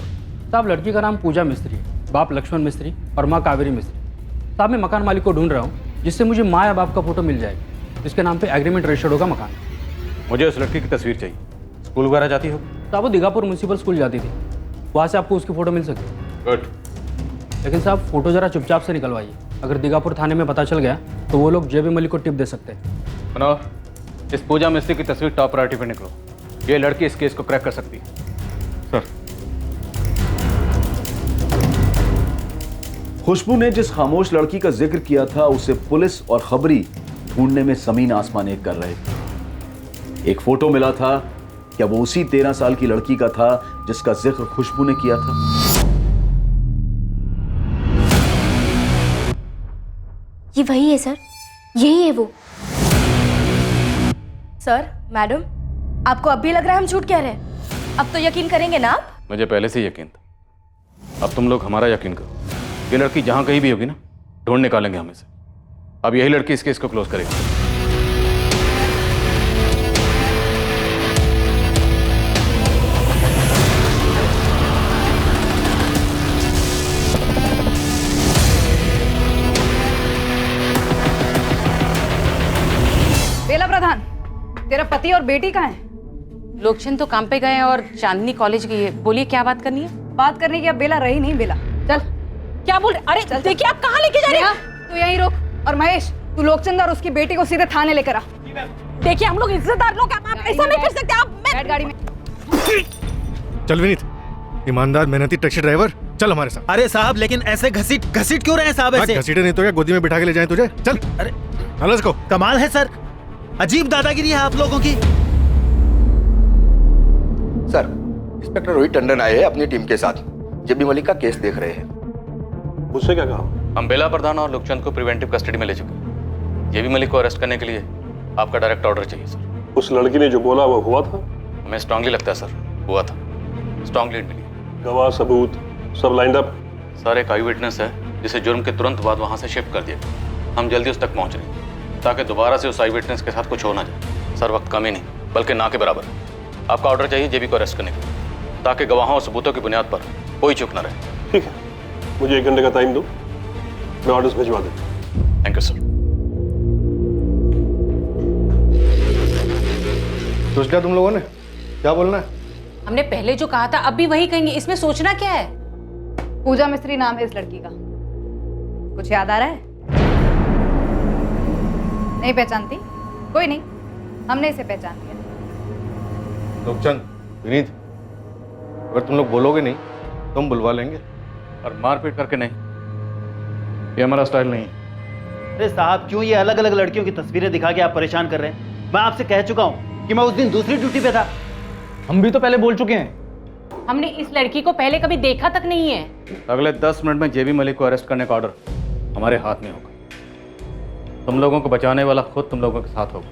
Speaker 20: साहब लड़की का नाम पूजा मिस्त्री है, बाप लक्ष्मण मिस्त्री और माँ कावेरी मिस्त्री। साहब मैं मकान मालिक को ढूंढ रहा हूँ जिससे मुझे माँ या बाप का फोटो मिल जाए, जिसके नाम पे एग्रीमेंट रजिस्टर्ड होगा मकान।
Speaker 4: मुझे उस लड़की की तस्वीर चाहिए। स्कूल वगैरह जाती हो?
Speaker 20: साहब वो दीघापुर म्यूनसिपल स्कूल जाती थी, वहाँ से आपको उसकी फ़ोटो मिल सकती है।
Speaker 4: गुड।
Speaker 20: लेकिन साहब फ़ोटो ज़रा चुपचाप से निकलवाइए, अगर दीघापुर थाने में पता चल गया तो वो लोग जेबी मलिक को टिप दे सकते हैं।
Speaker 4: मनोहर, इस पूजा मिस्त्री की तस्वीर टॉप प्रायोरिटी पे निकलो। ये लड़की इस केस को क्रैक कर सकती है। सर।
Speaker 1: खुशबू ने जिस खामोश लड़की का जिक्र किया था उसे पुलिस और खबरी ढूंढने में जमीन आसमान एक कर रहे थे। एक फोटो मिला था, क्या वो उसी 13 साल की लड़की का था जिसका जिक्र खुशबू ने किया था?
Speaker 8: ये वही है सर, यही है वो।
Speaker 2: सर, मैडम, आपको अब भी लग रहा है हम झूठ कह रहे हैं? अब तो यकीन करेंगे ना आप?
Speaker 4: मुझे पहले से यकीन था, अब तुम लोग हमारा यकीन करो। ये लड़की जहां कहीं भी होगी ना, ढूंढ निकालेंगे हम इसे। अब यही लड़की इस केस को क्लोज करेगी।
Speaker 9: बेला प्रधान, तेरा पति और बेटी कहाँ है?
Speaker 6: लोकचंद तो काम पे गए हैं और चांदनी कॉलेज गई है। बोलिए क्या बात करनी है?
Speaker 9: बात करने की अब बेला रही नहीं। बेला चल।
Speaker 6: क्या बोल रहे? अरे देखिए आप कहाँ लेके जा रहे हैं?
Speaker 9: तू यहीं रुक, और महेश तू लोकचंद और उसकी बेटी को सीधे थाने लेकर आ।
Speaker 6: देखिए हम लोग इज्जतदार लोग, आप ऐसा नहीं कर सकते। आप
Speaker 9: बैठ गाड़ी में।
Speaker 11: चल विनीत, ईमानदार मेहनती टैक्सी ड्राइवर, चल हमारे साथ।
Speaker 16: अरे साहब लेकिन ऐसे घसीट क्यों रहे हैं साहब? ऐसे
Speaker 11: घसीटे नहीं तो क्या गोदी में बिठा के ले जाएं तुझे? चल।
Speaker 16: अरे
Speaker 11: अलस को
Speaker 16: कमाल है सर, अजीब दादागिरी है आप लोगों की।
Speaker 22: सर, इंस्पेक्टर रोहित टंडन आए हैं अपनी टीम के साथ, जेबी मलिक का केस देख रहे हैं।
Speaker 17: मुझसे क्या कहा?
Speaker 4: हम बेला प्रधान और लोकचंद को प्रिवेंटिव कस्टडी में ले चुके हैं। जेबी मलिक को अरेस्ट करने के लिए आपका डायरेक्ट ऑर्डर चाहिए सर।
Speaker 17: उस लड़की ने जो बोला वो हुआ था?
Speaker 4: हमें स्ट्रांगली लगता है सर, हुआ था। स्ट्रांग लीड मिली।
Speaker 17: गवाह सबूत सब लाइंड अप?
Speaker 4: सर एक आई विटनेस है जिसे जुर्म के तुरंत बाद वहां से शिफ्ट कर दिया गया। हम जल्दी उस तक पहुंच रहे हैं ताकि दोबारा से उस आई विटनेस के साथ कुछ हो ना जाए। सर वक्त कम ही नहीं बल्कि ना के बराबर है। आपका ऑर्डर चाहिए जेबी को अरेस्ट करने के लिए, ताकि गवाहों और सबूतों की बुनियाद पर कोई चूक ना रहे।
Speaker 17: ठीक है, मुझे 1 घंटे का टाइम दो, मैं ऑर्डर्स भिजवा दूँ।
Speaker 4: Thank you sir.
Speaker 11: सोच लिया तुम लोगों ने क्या बोलना है?
Speaker 6: हमने पहले जो कहा था अब भी वही कहेंगे, इसमें सोचना क्या है?
Speaker 9: पूजा मिस्त्री नाम है इस लड़की का, कुछ याद आ रहा है? नहीं पहचानती? कोई नहीं, हमने इसे पहचान लिया।
Speaker 11: लोकचंद, विनीत, अगर तुम लोग बोलोगे नहीं तो हम बुलवा लेंगे।
Speaker 4: और मारपीट करके नहीं, ये हमारा स्टाइल नहीं है।
Speaker 16: अरे साहब क्यों ये अलग अलग लड़कियों की तस्वीरें दिखा के आप परेशान कर रहे हैं? मैं आपसे कह चुका हूँ कि मैं उस दिन दूसरी ड्यूटी पे था।
Speaker 19: हम भी तो पहले बोल चुके हैं।
Speaker 6: हमने इस लड़की को पहले कभी देखा तक नहीं है।
Speaker 4: अगले 10 मिनट में जेबी मलिक को अरेस्ट करने का ऑर्डर हमारे हाथ में होगा। तुम लोगों को बचाने वाला खुद तुम लोगों के साथ होगा,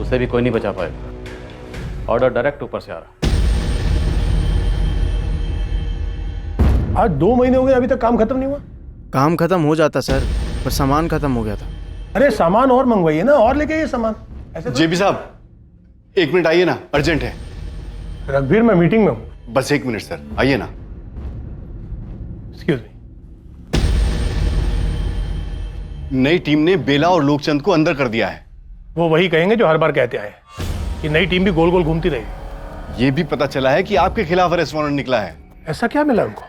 Speaker 4: उसे भी कोई नहीं बचा पाएगा। ऑर्डर डायरेक्ट ऊपर से आ रहा।
Speaker 15: आज 2 महीने हो गए, अभी तक काम खत्म नहीं हुआ।
Speaker 16: काम खत्म हो जाता सर, पर सामान खत्म हो गया था।
Speaker 15: अरे सामान और मंगवाइए ना, और लेके आइए सामान। ऐसे
Speaker 14: जेबी साहब 1 मिनट आइए ना, अर्जेंट है।
Speaker 15: रघुवीर मैं मीटिंग में हूँ।
Speaker 14: बस 1 मिनट सर, आइए ना।
Speaker 15: Excuse me.
Speaker 14: नई टीम ने बेला और लोकचंद को अंदर कर दिया है।
Speaker 15: वो वही कहेंगे जो हर बार कहते आए हैं कि नई टीम भी गोल गोल घूमती रहेगी।
Speaker 14: ये भी पता चला है कि आपके खिलाफ अरेस्ट वारंट निकला है।
Speaker 15: ऐसा क्या मिला उनको?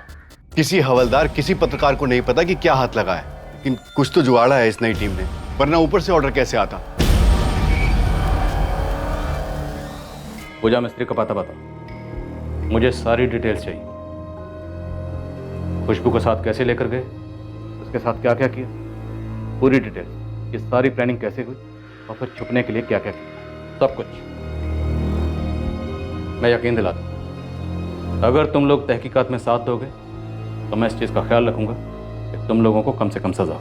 Speaker 14: किसी हवलदार, किसी पत्रकार को नहीं पता कि क्या हाथ लगा है, लेकिन कुछ तो जुगाड़ा है इस नई टीम ने, वरना ऊपर से ऑर्डर कैसे आता?
Speaker 4: पूजा मिस्त्री का पता बता, मुझे सारी डिटेल्स चाहिए। खुशबू को साथ कैसे लेकर गए, उसके साथ क्या क्या किया, पूरी डिटेल्स। ये सारी प्लानिंग कैसे हुई और फिर छुपने के लिए क्या क्या किया, सब कुछ। मैं यकीन दिलाता हूं, अगर तुम लोग तहकीकात में साथ दोगे तो मैं इस चीज का ख्याल रखूंगा कि तुम लोगों को कम से कम सजा हो।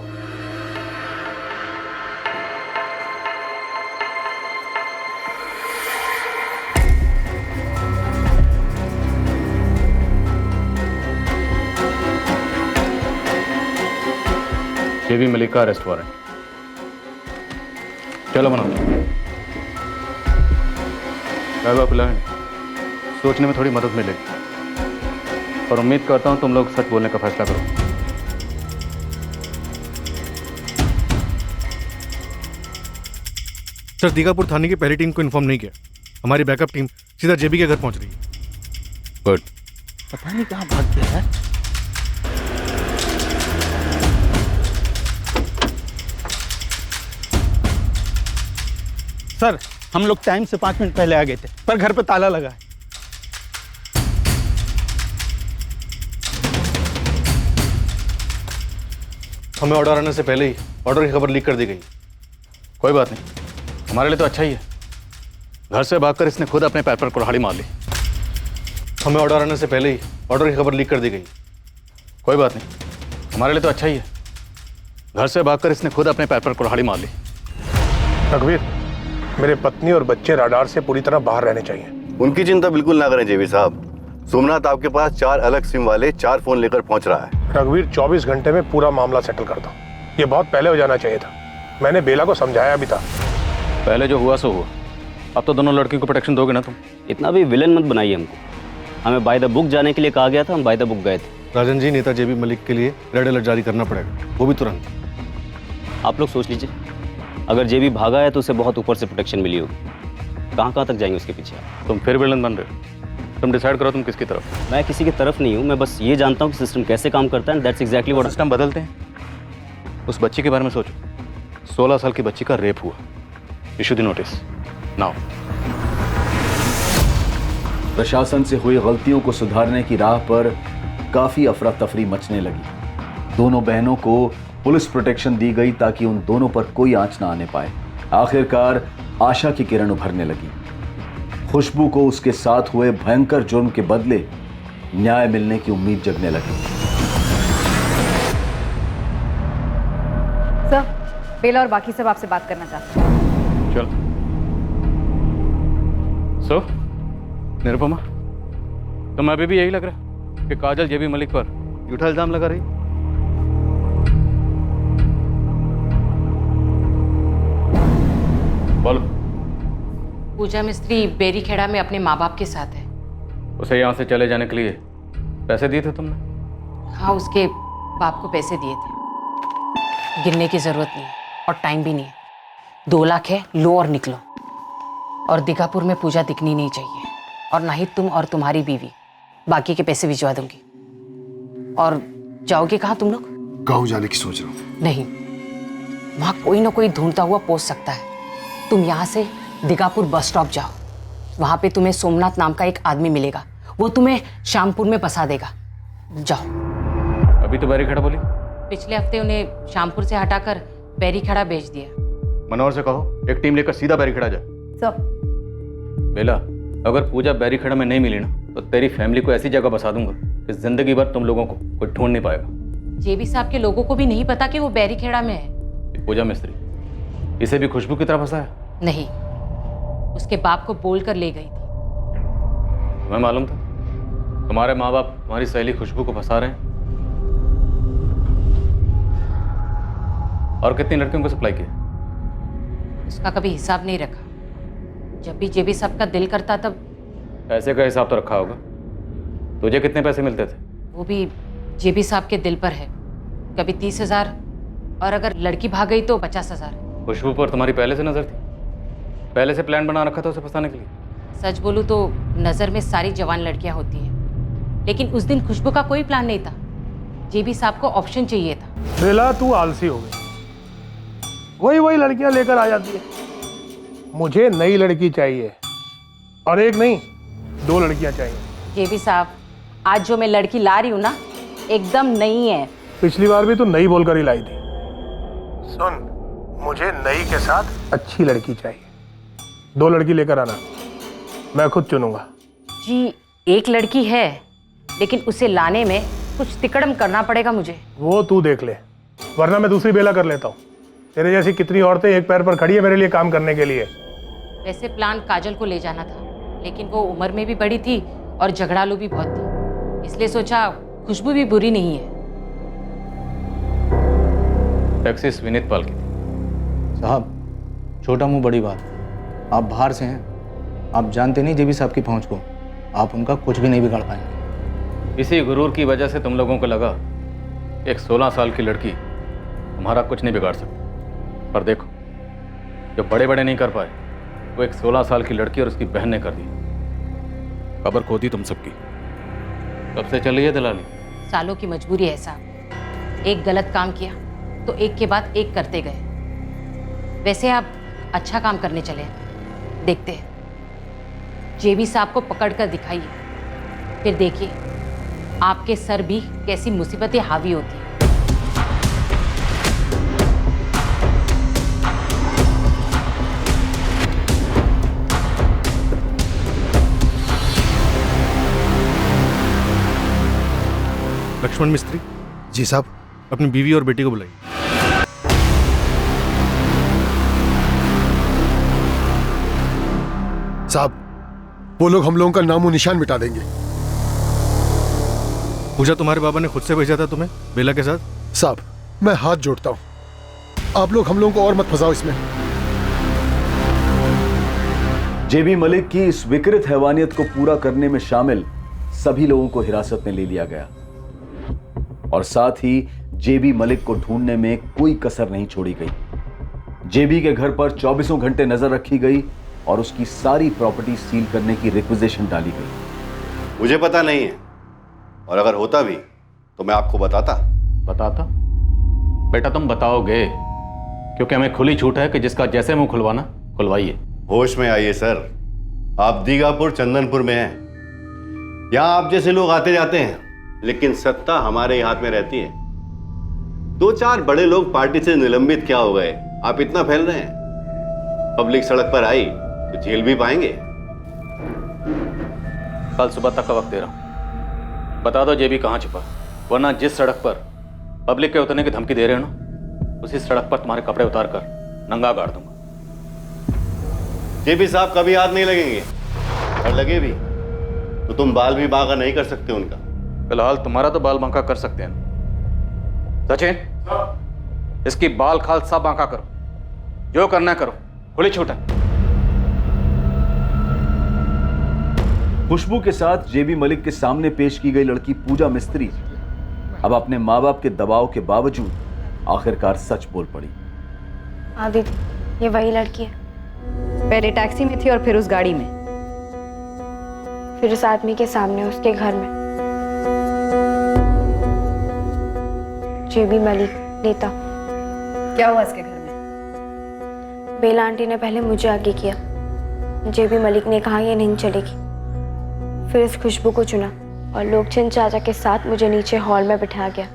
Speaker 4: जेबी मलिक का अरेस्ट वारंट। चलो मना प्लान सोचने में थोड़ी मदद मिलेगी, और उम्मीद करता हूं तुम लोग सच बोलने का फैसला करो।
Speaker 11: सर दीगापुर थाने की पहली टीम को इन्फॉर्म नहीं किया, हमारी बैकअप टीम सीधा जेबी के घर पहुंच रही है।
Speaker 4: गुड।
Speaker 16: पता नहीं कहाँ भाग गया है। सर हम लोग टाइम से 5 मिनट पहले आ गए थे, पर घर पे ताला लगा है।
Speaker 11: हमें ऑर्डर आने से पहले ही ऑर्डर की खबर लीक कर दी गई।
Speaker 4: कोई बात नहीं, हमारे लिए तो अच्छा ही है। घर से भागकर इसने खुद अपने पैर पर कुल्हाड़ी मार ली।
Speaker 11: हमें ऑर्डर आने से पहले ही ऑर्डर की खबर लीक कर दी गई।
Speaker 4: कोई बात नहीं, हमारे लिए तो अच्छा ही है। घर से भागकर इसने खुद अपने पैर पर कुल्हाड़ी मार ली।
Speaker 15: रघुवीर, मेरे पत्नी और बच्चे राडार से पूरी तरह बाहर रहने चाहिए।
Speaker 14: उनकी चिंता बिल्कुल ना करें जेबी साहब। सोमनाथ आपके पास 4 अलग सिम वाले 4 फोन लेकर पहुंच रहा है।
Speaker 15: रघुवीर 24 घंटे में पूरा मामला सेटल करता हूँ। ये बहुत पहले हो जाना चाहिए था। मैंने बेला को समझाया भी था।
Speaker 4: पहले जो हुआ सो हुआ, अब तो दोनों लड़कियों को प्रोटेक्शन दोगे ना तुम?
Speaker 12: इतना भी विलन मत बनाइए हमको। हमें बाय द बुक जाने के लिए कहा गया था, हम बाय द बुक गए थे।
Speaker 11: राजन जी, नेता जेबी मलिक के लिए रेड अलर्ट जारी करना पड़ेगा, वो भी तुरंत।
Speaker 12: आप लोग सोच लीजिए, अगर जेबी भागा है तो उसे बहुत ऊपर से प्रोटेक्शन मिली होगी। कहाँ तक जाएंगे उसके पीछे?
Speaker 4: तुम फिर विलन बन रहे हो। तुम डिसाइड करो तुम किसकी तरफ।
Speaker 12: मैं किसी की तरफ नहीं हूँ, मैं बस ये जानता हूँ कि सिस्टम कैसे काम करता है। दैट्स एग्जैक्टली व्हाट
Speaker 4: सिस्टम बदलते हैं। उस बच्ची के बारे में सोचो, 16 साल की बच्ची का रेप हुआ। Issue the notice now.
Speaker 1: प्रशासन से हुई गलतियों को सुधारने की राह पर काफी अफरा तफरी मचने लगी। दोनों बहनों को पुलिस प्रोटेक्शन दी गई ताकि उन दोनों पर कोई आंच ना आने पाए। आखिरकार आशा की किरण उभरने लगी। खुशबू को उसके साथ हुए भयंकर जुर्म के बदले न्याय मिलने की उम्मीद जगने लगी।
Speaker 9: सर, बेला और बाकी सब आपसे बात करना चाहते हैं।
Speaker 4: चल। सो निरुपमा, तुम्हें अभी भी यही लग रहा है कि काजल जेबी मलिक पर झूठा इल्जाम लगा रही? बोलो।
Speaker 6: पूजा मिस्त्री बेरीखेड़ा में अपने माँ बाप के साथ है।
Speaker 4: उसे यहाँ से चले जाने के लिए पैसे दिए थे तुमने?
Speaker 6: हाँ, उसके बाप को पैसे दिए थे। गिरने की जरूरत नहीं और टाइम भी नहीं है। 2 लाख है, लो और निकलो। और दीघापुर में पूजा दिखनी नहीं चाहिए, और ना ही तुम और तुम्हारी बीवी। बाकी के पैसे भिजवा दूंगी। और जाओगे कहाँ तुम लोग?
Speaker 3: गाँव जाने की सोच रहा हूँ।
Speaker 6: नहीं, वहाँ कोई ना कोई ढूंढता हुआ पहुँच सकता है। तुम यहाँ से दीघापुर बस स्टॉप जाओ। वहाँ पे तुम्हें सोमनाथ नाम का एक आदमी मिलेगा, वो तुम्हें श्यामपुर में फंसा देगा। जाओ।
Speaker 4: अभी तो बैरीखेड़ा बोली।
Speaker 6: पिछले हफ्ते उन्हें श्यामपुर से हटाकर बैरीखेड़ा भेज दिया।
Speaker 4: मनोहर से कहो एक टीम लेकर सीधा बैरीखेड़ा जा।
Speaker 9: सर।
Speaker 4: बेला, अगर पूजा बैरीखेड़ा में नहीं मिली ना तो तेरी फैमिली को ऐसी जगह बसा दूंगा कि जिंदगी भर तुम लोगों को कोई ढूंढ नहीं पाएगा।
Speaker 6: जेबी साहब के लोगों को भी नहीं पता कि वो बैरीखेड़ा में है।
Speaker 4: पूजा मिस्त्री, इसे भी खुशबू की तरह फंसाया?
Speaker 6: नहीं, उसके बाप को बोल कर ले गई थी।
Speaker 4: तुम्हें मालूम था तुम्हारे माँ बाप तुम्हारी सहेली खुशबू को फंसा रहे हैं? और कितनी लड़कियों को सप्लाई किया?
Speaker 6: उसका कभी हिसाब नहीं रखा। जब भी जेबी साहब का दिल करता तब।
Speaker 4: पैसे का हिसाब तो रखा होगा। तुझे कितने पैसे मिलते थे?
Speaker 6: वो भी जेबी साहब के दिल पर है। कभी 30,000 और अगर लड़की भाग गई तो 50,000।
Speaker 4: खुशबू पर तुम्हारी पहले से नजर थी? पहले से प्लान बना रखा था उसे फंसाने के लिए?
Speaker 6: सच बोलूं तो नजर में सारी जवान लड़कियां होती हैं, लेकिन उस दिन खुशबू का कोई प्लान नहीं था। जेबी साहब को ऑप्शन चाहिए था।
Speaker 15: बेला, तू आलसी हो गई। वही लड़कियां लेकर आ जाती है। मुझे नई लड़की चाहिए, और एक नहीं 2 लड़कियां चाहिए।
Speaker 6: जेबी साहब, आज जो मैं लड़की ला रही हूँ ना, एकदम नई है।
Speaker 15: पिछली बार भी तू नई बोलकर ही लाई थी। सुन, मुझे नई के साथ अच्छी लड़की चाहिए। 2 लड़की लेकर आना, मैं खुद चुनूंगा।
Speaker 6: जी, एक लड़की है, लेकिन उसे लाने में कुछ तिकड़म करना पड़ेगा मुझे।
Speaker 15: वो तू देख ले, वरना मैं दूसरी बेला कर लेता हूँ। तेरे जैसी कितनी औरतें एक पैर पर खड़ी है मेरे लिए काम करने के लिए।
Speaker 6: वैसे प्लान काजल को ले जाना था, लेकिन वो उम्र में भी बड़ी थी और झगड़ालू भी बहुत थी, इसलिए सोचा खुशबू भी बुरी नहीं है।
Speaker 4: टैक्सी विनीत पाल की थी।
Speaker 19: साहब, छोटा मुंह बड़ी बात। आप बाहर से हैं, आप जानते नहीं जेबी साहब की पहुंच को। आप उनका कुछ भी नहीं बिगाड़ पाएंगे।
Speaker 4: इसी गुरूर की वजह से तुम लोगों को लगा एक 16 साल की लड़की तुम्हारा कुछ नहीं बिगाड़ सकती। पर देखो, जो बड़े बड़े नहीं कर पाए वो एक 16 साल की लड़की और उसकी बहन ने कर दी। खबर खो दी तुम सबकी। कब से चल रही है दलाली?
Speaker 6: सालों की मजबूरी है साहब। एक गलत काम किया तो एक के बाद एक करते गए। वैसे आप अच्छा काम करने चले हैं, देखते हैं। जेबी साहब को पकड़ कर दिखाइए, फिर देखिए आपके सर भी कैसी मुसीबतें हावी होती हैं।
Speaker 11: लक्ष्मण मिस्त्री। जी साहब, अपनी बीवी और बेटी को बुलाइए।
Speaker 3: साहब,
Speaker 18: वो लोग हम लोगों का नामो निशान मिटा देंगे।
Speaker 11: पूजा, तुम्हारे बाबा ने खुद से भेजा था तुम्हें बेला के साथ?
Speaker 18: साहब, मैं हाथ जोड़ता हूं, आप लोग हम लोगों को और मत फंसाओ इसमें।
Speaker 1: जेबी मलिक की इस विकृत हैवानियत को पूरा करने में शामिल सभी लोगों को हिरासत में ले लिया गया और साथ ही जेबी मलिक को ढूंढने में कोई कसर नहीं छोड़ी गई। जेबी के घर पर 24 घंटे नजर रखी गई और उसकी सारी प्रॉपर्टी सील करने की रिक्विजिशन डाली गई।
Speaker 14: मुझे पता नहीं है, और अगर होता भी तो मैं आपको बताता।
Speaker 4: बेटा तुम बताओगे, क्योंकि हमें खुली छूट है कि जिसका जैसे मुंह खुलवाना खुलवाइए।
Speaker 14: होश में आइए सर, आप दीगापुर चंदनपुर में हैं। यहाँ आप जैसे लोग आते जाते हैं, लेकिन सत्ता हमारे हाथ में रहती है। 2-4 बड़े लोग पार्टी से निलंबित क्या हो गए, आप इतना फैल रहे हैं। पब्लिक सड़क पर आई तो जेल भी पाएंगे।
Speaker 4: कल सुबह तक का वक्त दे रहा हूं, बता दो जेबी कहां छुपा, वरना जिस सड़क पर पब्लिक के उतरने की धमकी दे रहे हो ना, उसी सड़क पर तुम्हारे कपड़े उतार कर नंगा गाड़ दूंगा।
Speaker 14: जेबी साहब कभी हाथ नहीं लगेंगे, और लगे भी तो तुम बाल भी बांका नहीं कर सकते उनका।
Speaker 4: फिलहाल तुम्हारा तो बाल बांका कर सकते हैं ना। सचिन, इसकी बाल खाल सब बांका करो, जो करना करो, खुली छूट है।
Speaker 1: खुशबू के साथ जेबी मलिक के सामने पेश की गई लड़की पूजा मिस्त्री अब अपने माँ बाप के दबाव के बावजूद आखिरकार सच बोल पड़ी।
Speaker 8: हाँ दीदी, ये वही लड़की है।
Speaker 9: पहले टैक्सी में थी और फिर उस गाड़ी में,
Speaker 8: फिर उस आदमी के सामने उसके घर में। जेबी मलिक नेता।
Speaker 9: क्या हुआ इसके घर में?
Speaker 8: बेला आंटी ने पहले मुझे आगे किया, जेबी मलिक ने कहा ये नहीं चलेगी। फिर इस खुशबू को चुना और लोकचंद चाचा के साथ मुझे नीचे हॉल में बिठा गया।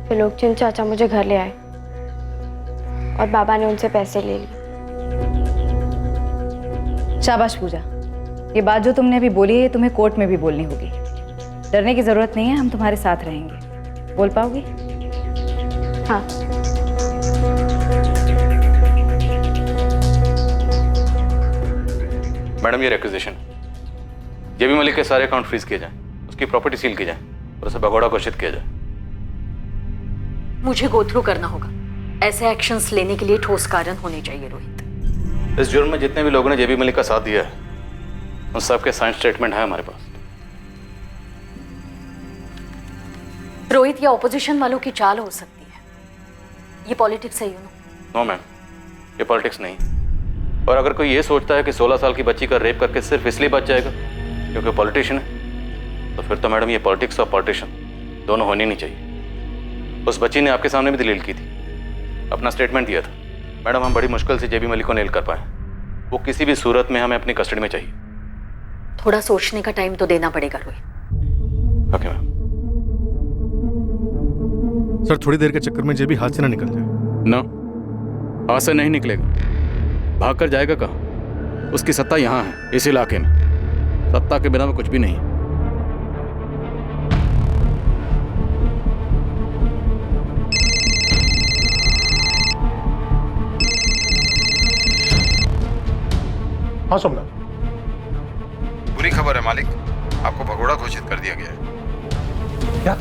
Speaker 8: फिर लोकचंद चाचा मुझे घर ले आए और बाबा ने उनसे पैसे ले लिए।
Speaker 9: शाबाश पूजा, ये बात जो तुमने अभी बोली है तुम्हें कोर्ट में भी बोलनी होगी। डरने की जरूरत नहीं है, हम तुम्हारे साथ रहेंगे। बोल पाओगी?
Speaker 8: हाँ।
Speaker 4: मैडम, ये रिक्विजिशन, जेबी मलिक के सारे अकाउंट फ्रीज किए जाएं, उसकी प्रॉपर्टी सील की जाए और उसे भगोड़ा घोषित किया जाए।
Speaker 13: मुझे गो थ्रू करना होगा। ऐसे एक्शंस लेने के लिए ठोस कारण होने चाहिए रोहित।
Speaker 4: इस जुर्म में जितने भी लोगों ने जेबी मलिक का साथ दिया है, उन सबके साइन स्टेटमेंट है हमारे पास।
Speaker 13: रोहित, ये ऑपोजिशन वालों की चाल हो सकती है, ये पॉलिटिक्स है, यू नो।
Speaker 4: नो मैम, ये पॉलिटिक्स नहीं। और अगर कोई ये सोचता है कि 16 साल की बच्ची का रेप करके सिर्फ इसलिए बच जाएगा क्योंकि पॉलिटिशियन है, तो फिर तो मैडम ये पॉलिटिक्स और पॉलिटिशियन दोनों होने नहीं चाहिए। उस बच्ची ने आपके सामने भी दलील की थी, अपना स्टेटमेंट दिया था। मैडम, हम बड़ी मुश्किल से जेबी मलिक को नेल कर पाए। वो किसी भी सूरत में हमें अपनी कस्टडी में चाहिए।
Speaker 13: थोड़ा सोचने का टाइम तो देना पड़ेगा रोहित।
Speaker 4: Okay ma'am.
Speaker 11: सर, थोड़ी देर के चक्कर में जेबी हाथ से ना निकल जाए।
Speaker 4: ना, हाथ से नहीं निकलेगा। भाग कर जाएगा कहाँ? उसकी सत्ता यहाँ है, इस इलाके में। सत्ता के बिना में कुछ भी नहीं।
Speaker 15: हाँ सोमनाथ,
Speaker 21: बुरी खबर है मालिक, आपको भगोड़ा घोषित कर दिया गया है।
Speaker 15: क्या?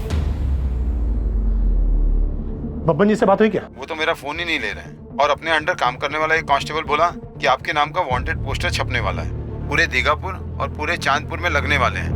Speaker 15: बब्बन जी से बात हुई क्या?
Speaker 21: वो तो मेरा फोन ही नहीं ले रहे हैं, और अपने अंडर काम करने वाला एक कांस्टेबल बोला कि आपके नाम का वांटेड पोस्टर छपने वाला है, पूरे दीगापुर और पूरे चांदपुर में लगने वाले हैं।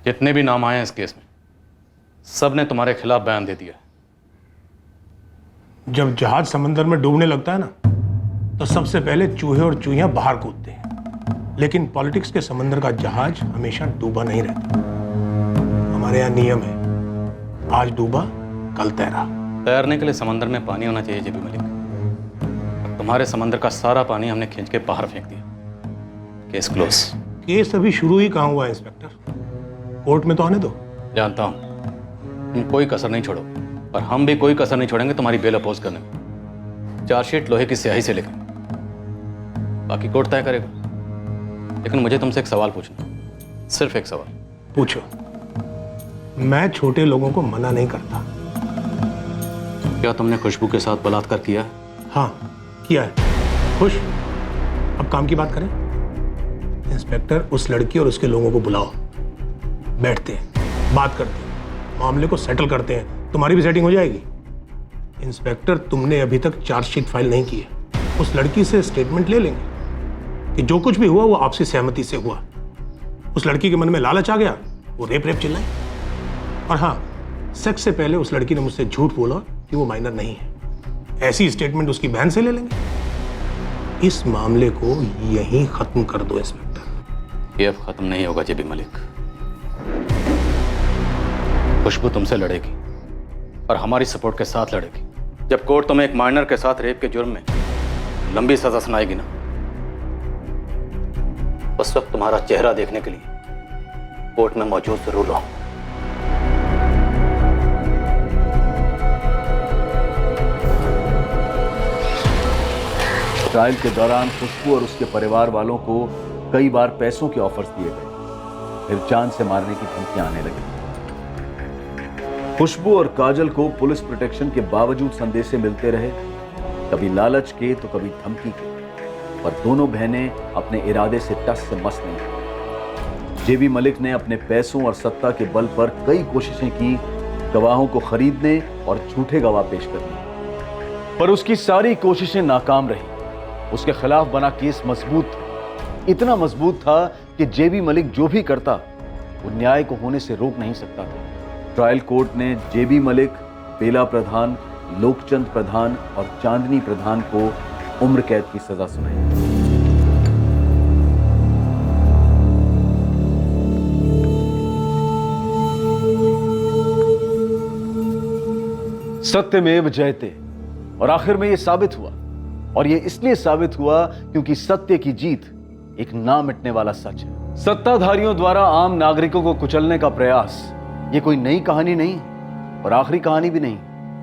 Speaker 4: जितने भी नाम आए हैं इस केस में, सब ने तुम्हारे खिलाफ बयान दे दिया।
Speaker 15: जब जहाज समंदर में डूबने लगता है ना, तो सबसे पहले चूहे और चूहियां बाहर कूदते हैं। लेकिन पॉलिटिक्स के समंदर का जहाज हमेशा डूबा नहीं रहता। हमारे यहाँ नियम है, आज डूबा कल तैरा।
Speaker 4: तैरने के लिए समंदर में पानी होना चाहिए जेबी मलिक। अब तुम्हारे समंदर का सारा पानी हमने खींच के बाहर फेंक दिया। Case close.
Speaker 15: केस अभी शुरू ही कहाँ हुआ है इंस्पेक्टर, कोर्ट में तो आने दो।
Speaker 4: जानता हूँ तुम कोई कसर नहीं छोड़ो, और हम भी कोई कसर नहीं छोड़ेंगे तुम्हारी बेल अपोज करने में। चार्जशीट लोहे की स्याही से लेकर बाकी कोर्ट तय करेगा। लेकिन मुझे तुमसे एक सवाल पूछना, सिर्फ एक सवाल।
Speaker 15: पूछो। मैं छोटे लोगों को मना नहीं करता।
Speaker 4: क्या तुमने खुशबू के साथ बलात्कार किया है?
Speaker 15: हाँ किया है। खुश? अब काम की बात करें। इंस्पेक्टर, उस लड़की और उसके लोगों को बुलाओ, बैठते हैं, बात करते हैं, मामले को सेटल करते हैं, तुम्हारी भी सेटिंग हो जाएगी। इंस्पेक्टर, तुमने अभी तक चार्जशीट फाइल नहीं की है। उस लड़की से स्टेटमेंट ले लेंगे कि जो कुछ भी हुआ वो आपसी सहमति से हुआ। उस लड़की के मन में लालच आ गया, वो रेप चिल्लाई। और हाँ, सेक्स से पहले उस लड़की ने मुझसे झूठ बोला कि वो माइनर नहीं है। ऐसी स्टेटमेंट उसकी बहन से ले लेंगे। इस मामले को यहीं खत्म कर दो इंस्पेक्टर।
Speaker 4: ये अब खत्म नहीं होगा जेबी मलिक। खुशबू तुमसे लड़ेगी और हमारी सपोर्ट के साथ लड़ेगी। जब कोर्ट तुम्हें एक माइनर के साथ रेप के जुर्म में लंबी सजा सुनाएगी ना, उस वक्त तुम्हारा चेहरा देखने के लिए कोर्ट में मौजूद जरूर रहूं।
Speaker 1: ट्रायल के दौरान खुशबू और उसके परिवार वालों को कई बार पैसों के ऑफर्स दिए गए, फिर जान से मारने की धमकियां आने लगी। खुशबू और काजल को पुलिस प्रोटेक्शन के बावजूद संदेशे मिलते रहे, कभी लालच के तो कभी धमकी के, पर दोनों बहनें अपने इरादे से टस से मस नहीं थीं। जेबी मलिक ने अपने पैसों और सत्ता के बल पर कई कोशिशें की गवाहों को खरीदने और झूठे गवाह पेश करने, पर उसकी सारी कोशिशें नाकाम रही। उसके खिलाफ बना केस मजबूत था, इतना मजबूत था कि जेबी मलिक जो भी करता वो न्याय को होने से रोक नहीं सकता था। ट्रायल कोर्ट ने जेबी मलिक, बेला प्रधान, लोकचंद प्रधान और चांदनी प्रधान को उम्र कैद की सजा सुनाई। सत्यमेव जयते, और आखिर में यह साबित हुआ, और यह इसलिए साबित हुआ क्योंकि सत्य की जीत एक ना मिटने वाला सच है। सत्ताधारियों द्वारा आम नागरिकों को कुचलने का प्रयास ये कोई नई कहानी नहीं और आखिरी कहानी भी नहीं।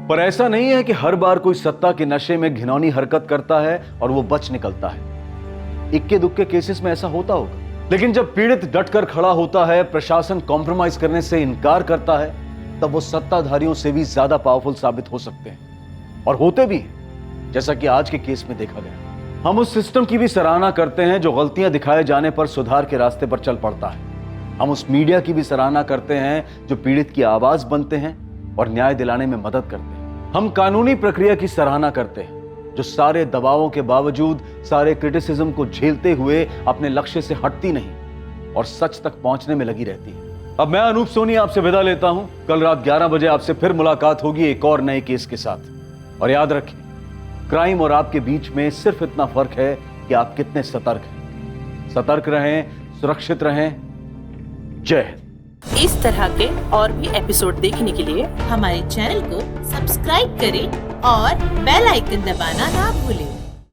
Speaker 1: पर ऐसा नहीं है कि हर बार कोई सत्ता के नशे में घिनौनी हरकत करता है और वो बच निकलता है। इक्के दुक्के केसेस में ऐसा होता होगा, लेकिन जब पीड़ित डटकर खड़ा होता है, प्रशासन कॉम्प्रोमाइज करने से इनकार करता है, तब वो सत्ताधारियों से भी ज्यादा पावरफुल साबित हो सकते हैं, और होते भी हैं, जैसा कि आज के केस में देखा गया। हम उस सिस्टम की भी सराहना करते हैं जो गलतियां दिखाए जाने पर सुधार के रास्ते पर चल पड़ता है। हम उस मीडिया की भी सराहना करते हैं जो पीड़ित की आवाज बनते हैं और न्याय दिलाने में मदद करते हैं। हम कानूनी प्रक्रिया की सराहना करते हैं जो सारे दबावों के बावजूद, सारे क्रिटिसिज्म को झेलते हुए अपने लक्ष्य से हटती नहीं और सच तक पहुंचने में लगी रहती है। अब मैं अनूप सोनी आपसे विदा लेता हूं। कल रात 11 बजे आपसे फिर मुलाकात होगी एक और नए केस के साथ। और याद रखें, क्राइम और आपके बीच में सिर्फ इतना फर्क है कि आप कितने सतर्क हैं। सतर्क रहें, सुरक्षित रहें। जय हिंद।
Speaker 5: इस तरह के और भी एपिसोड देखने के लिए हमारे चैनल को सब्सक्राइब करें और बेल आइकन दबाना ना भूलें।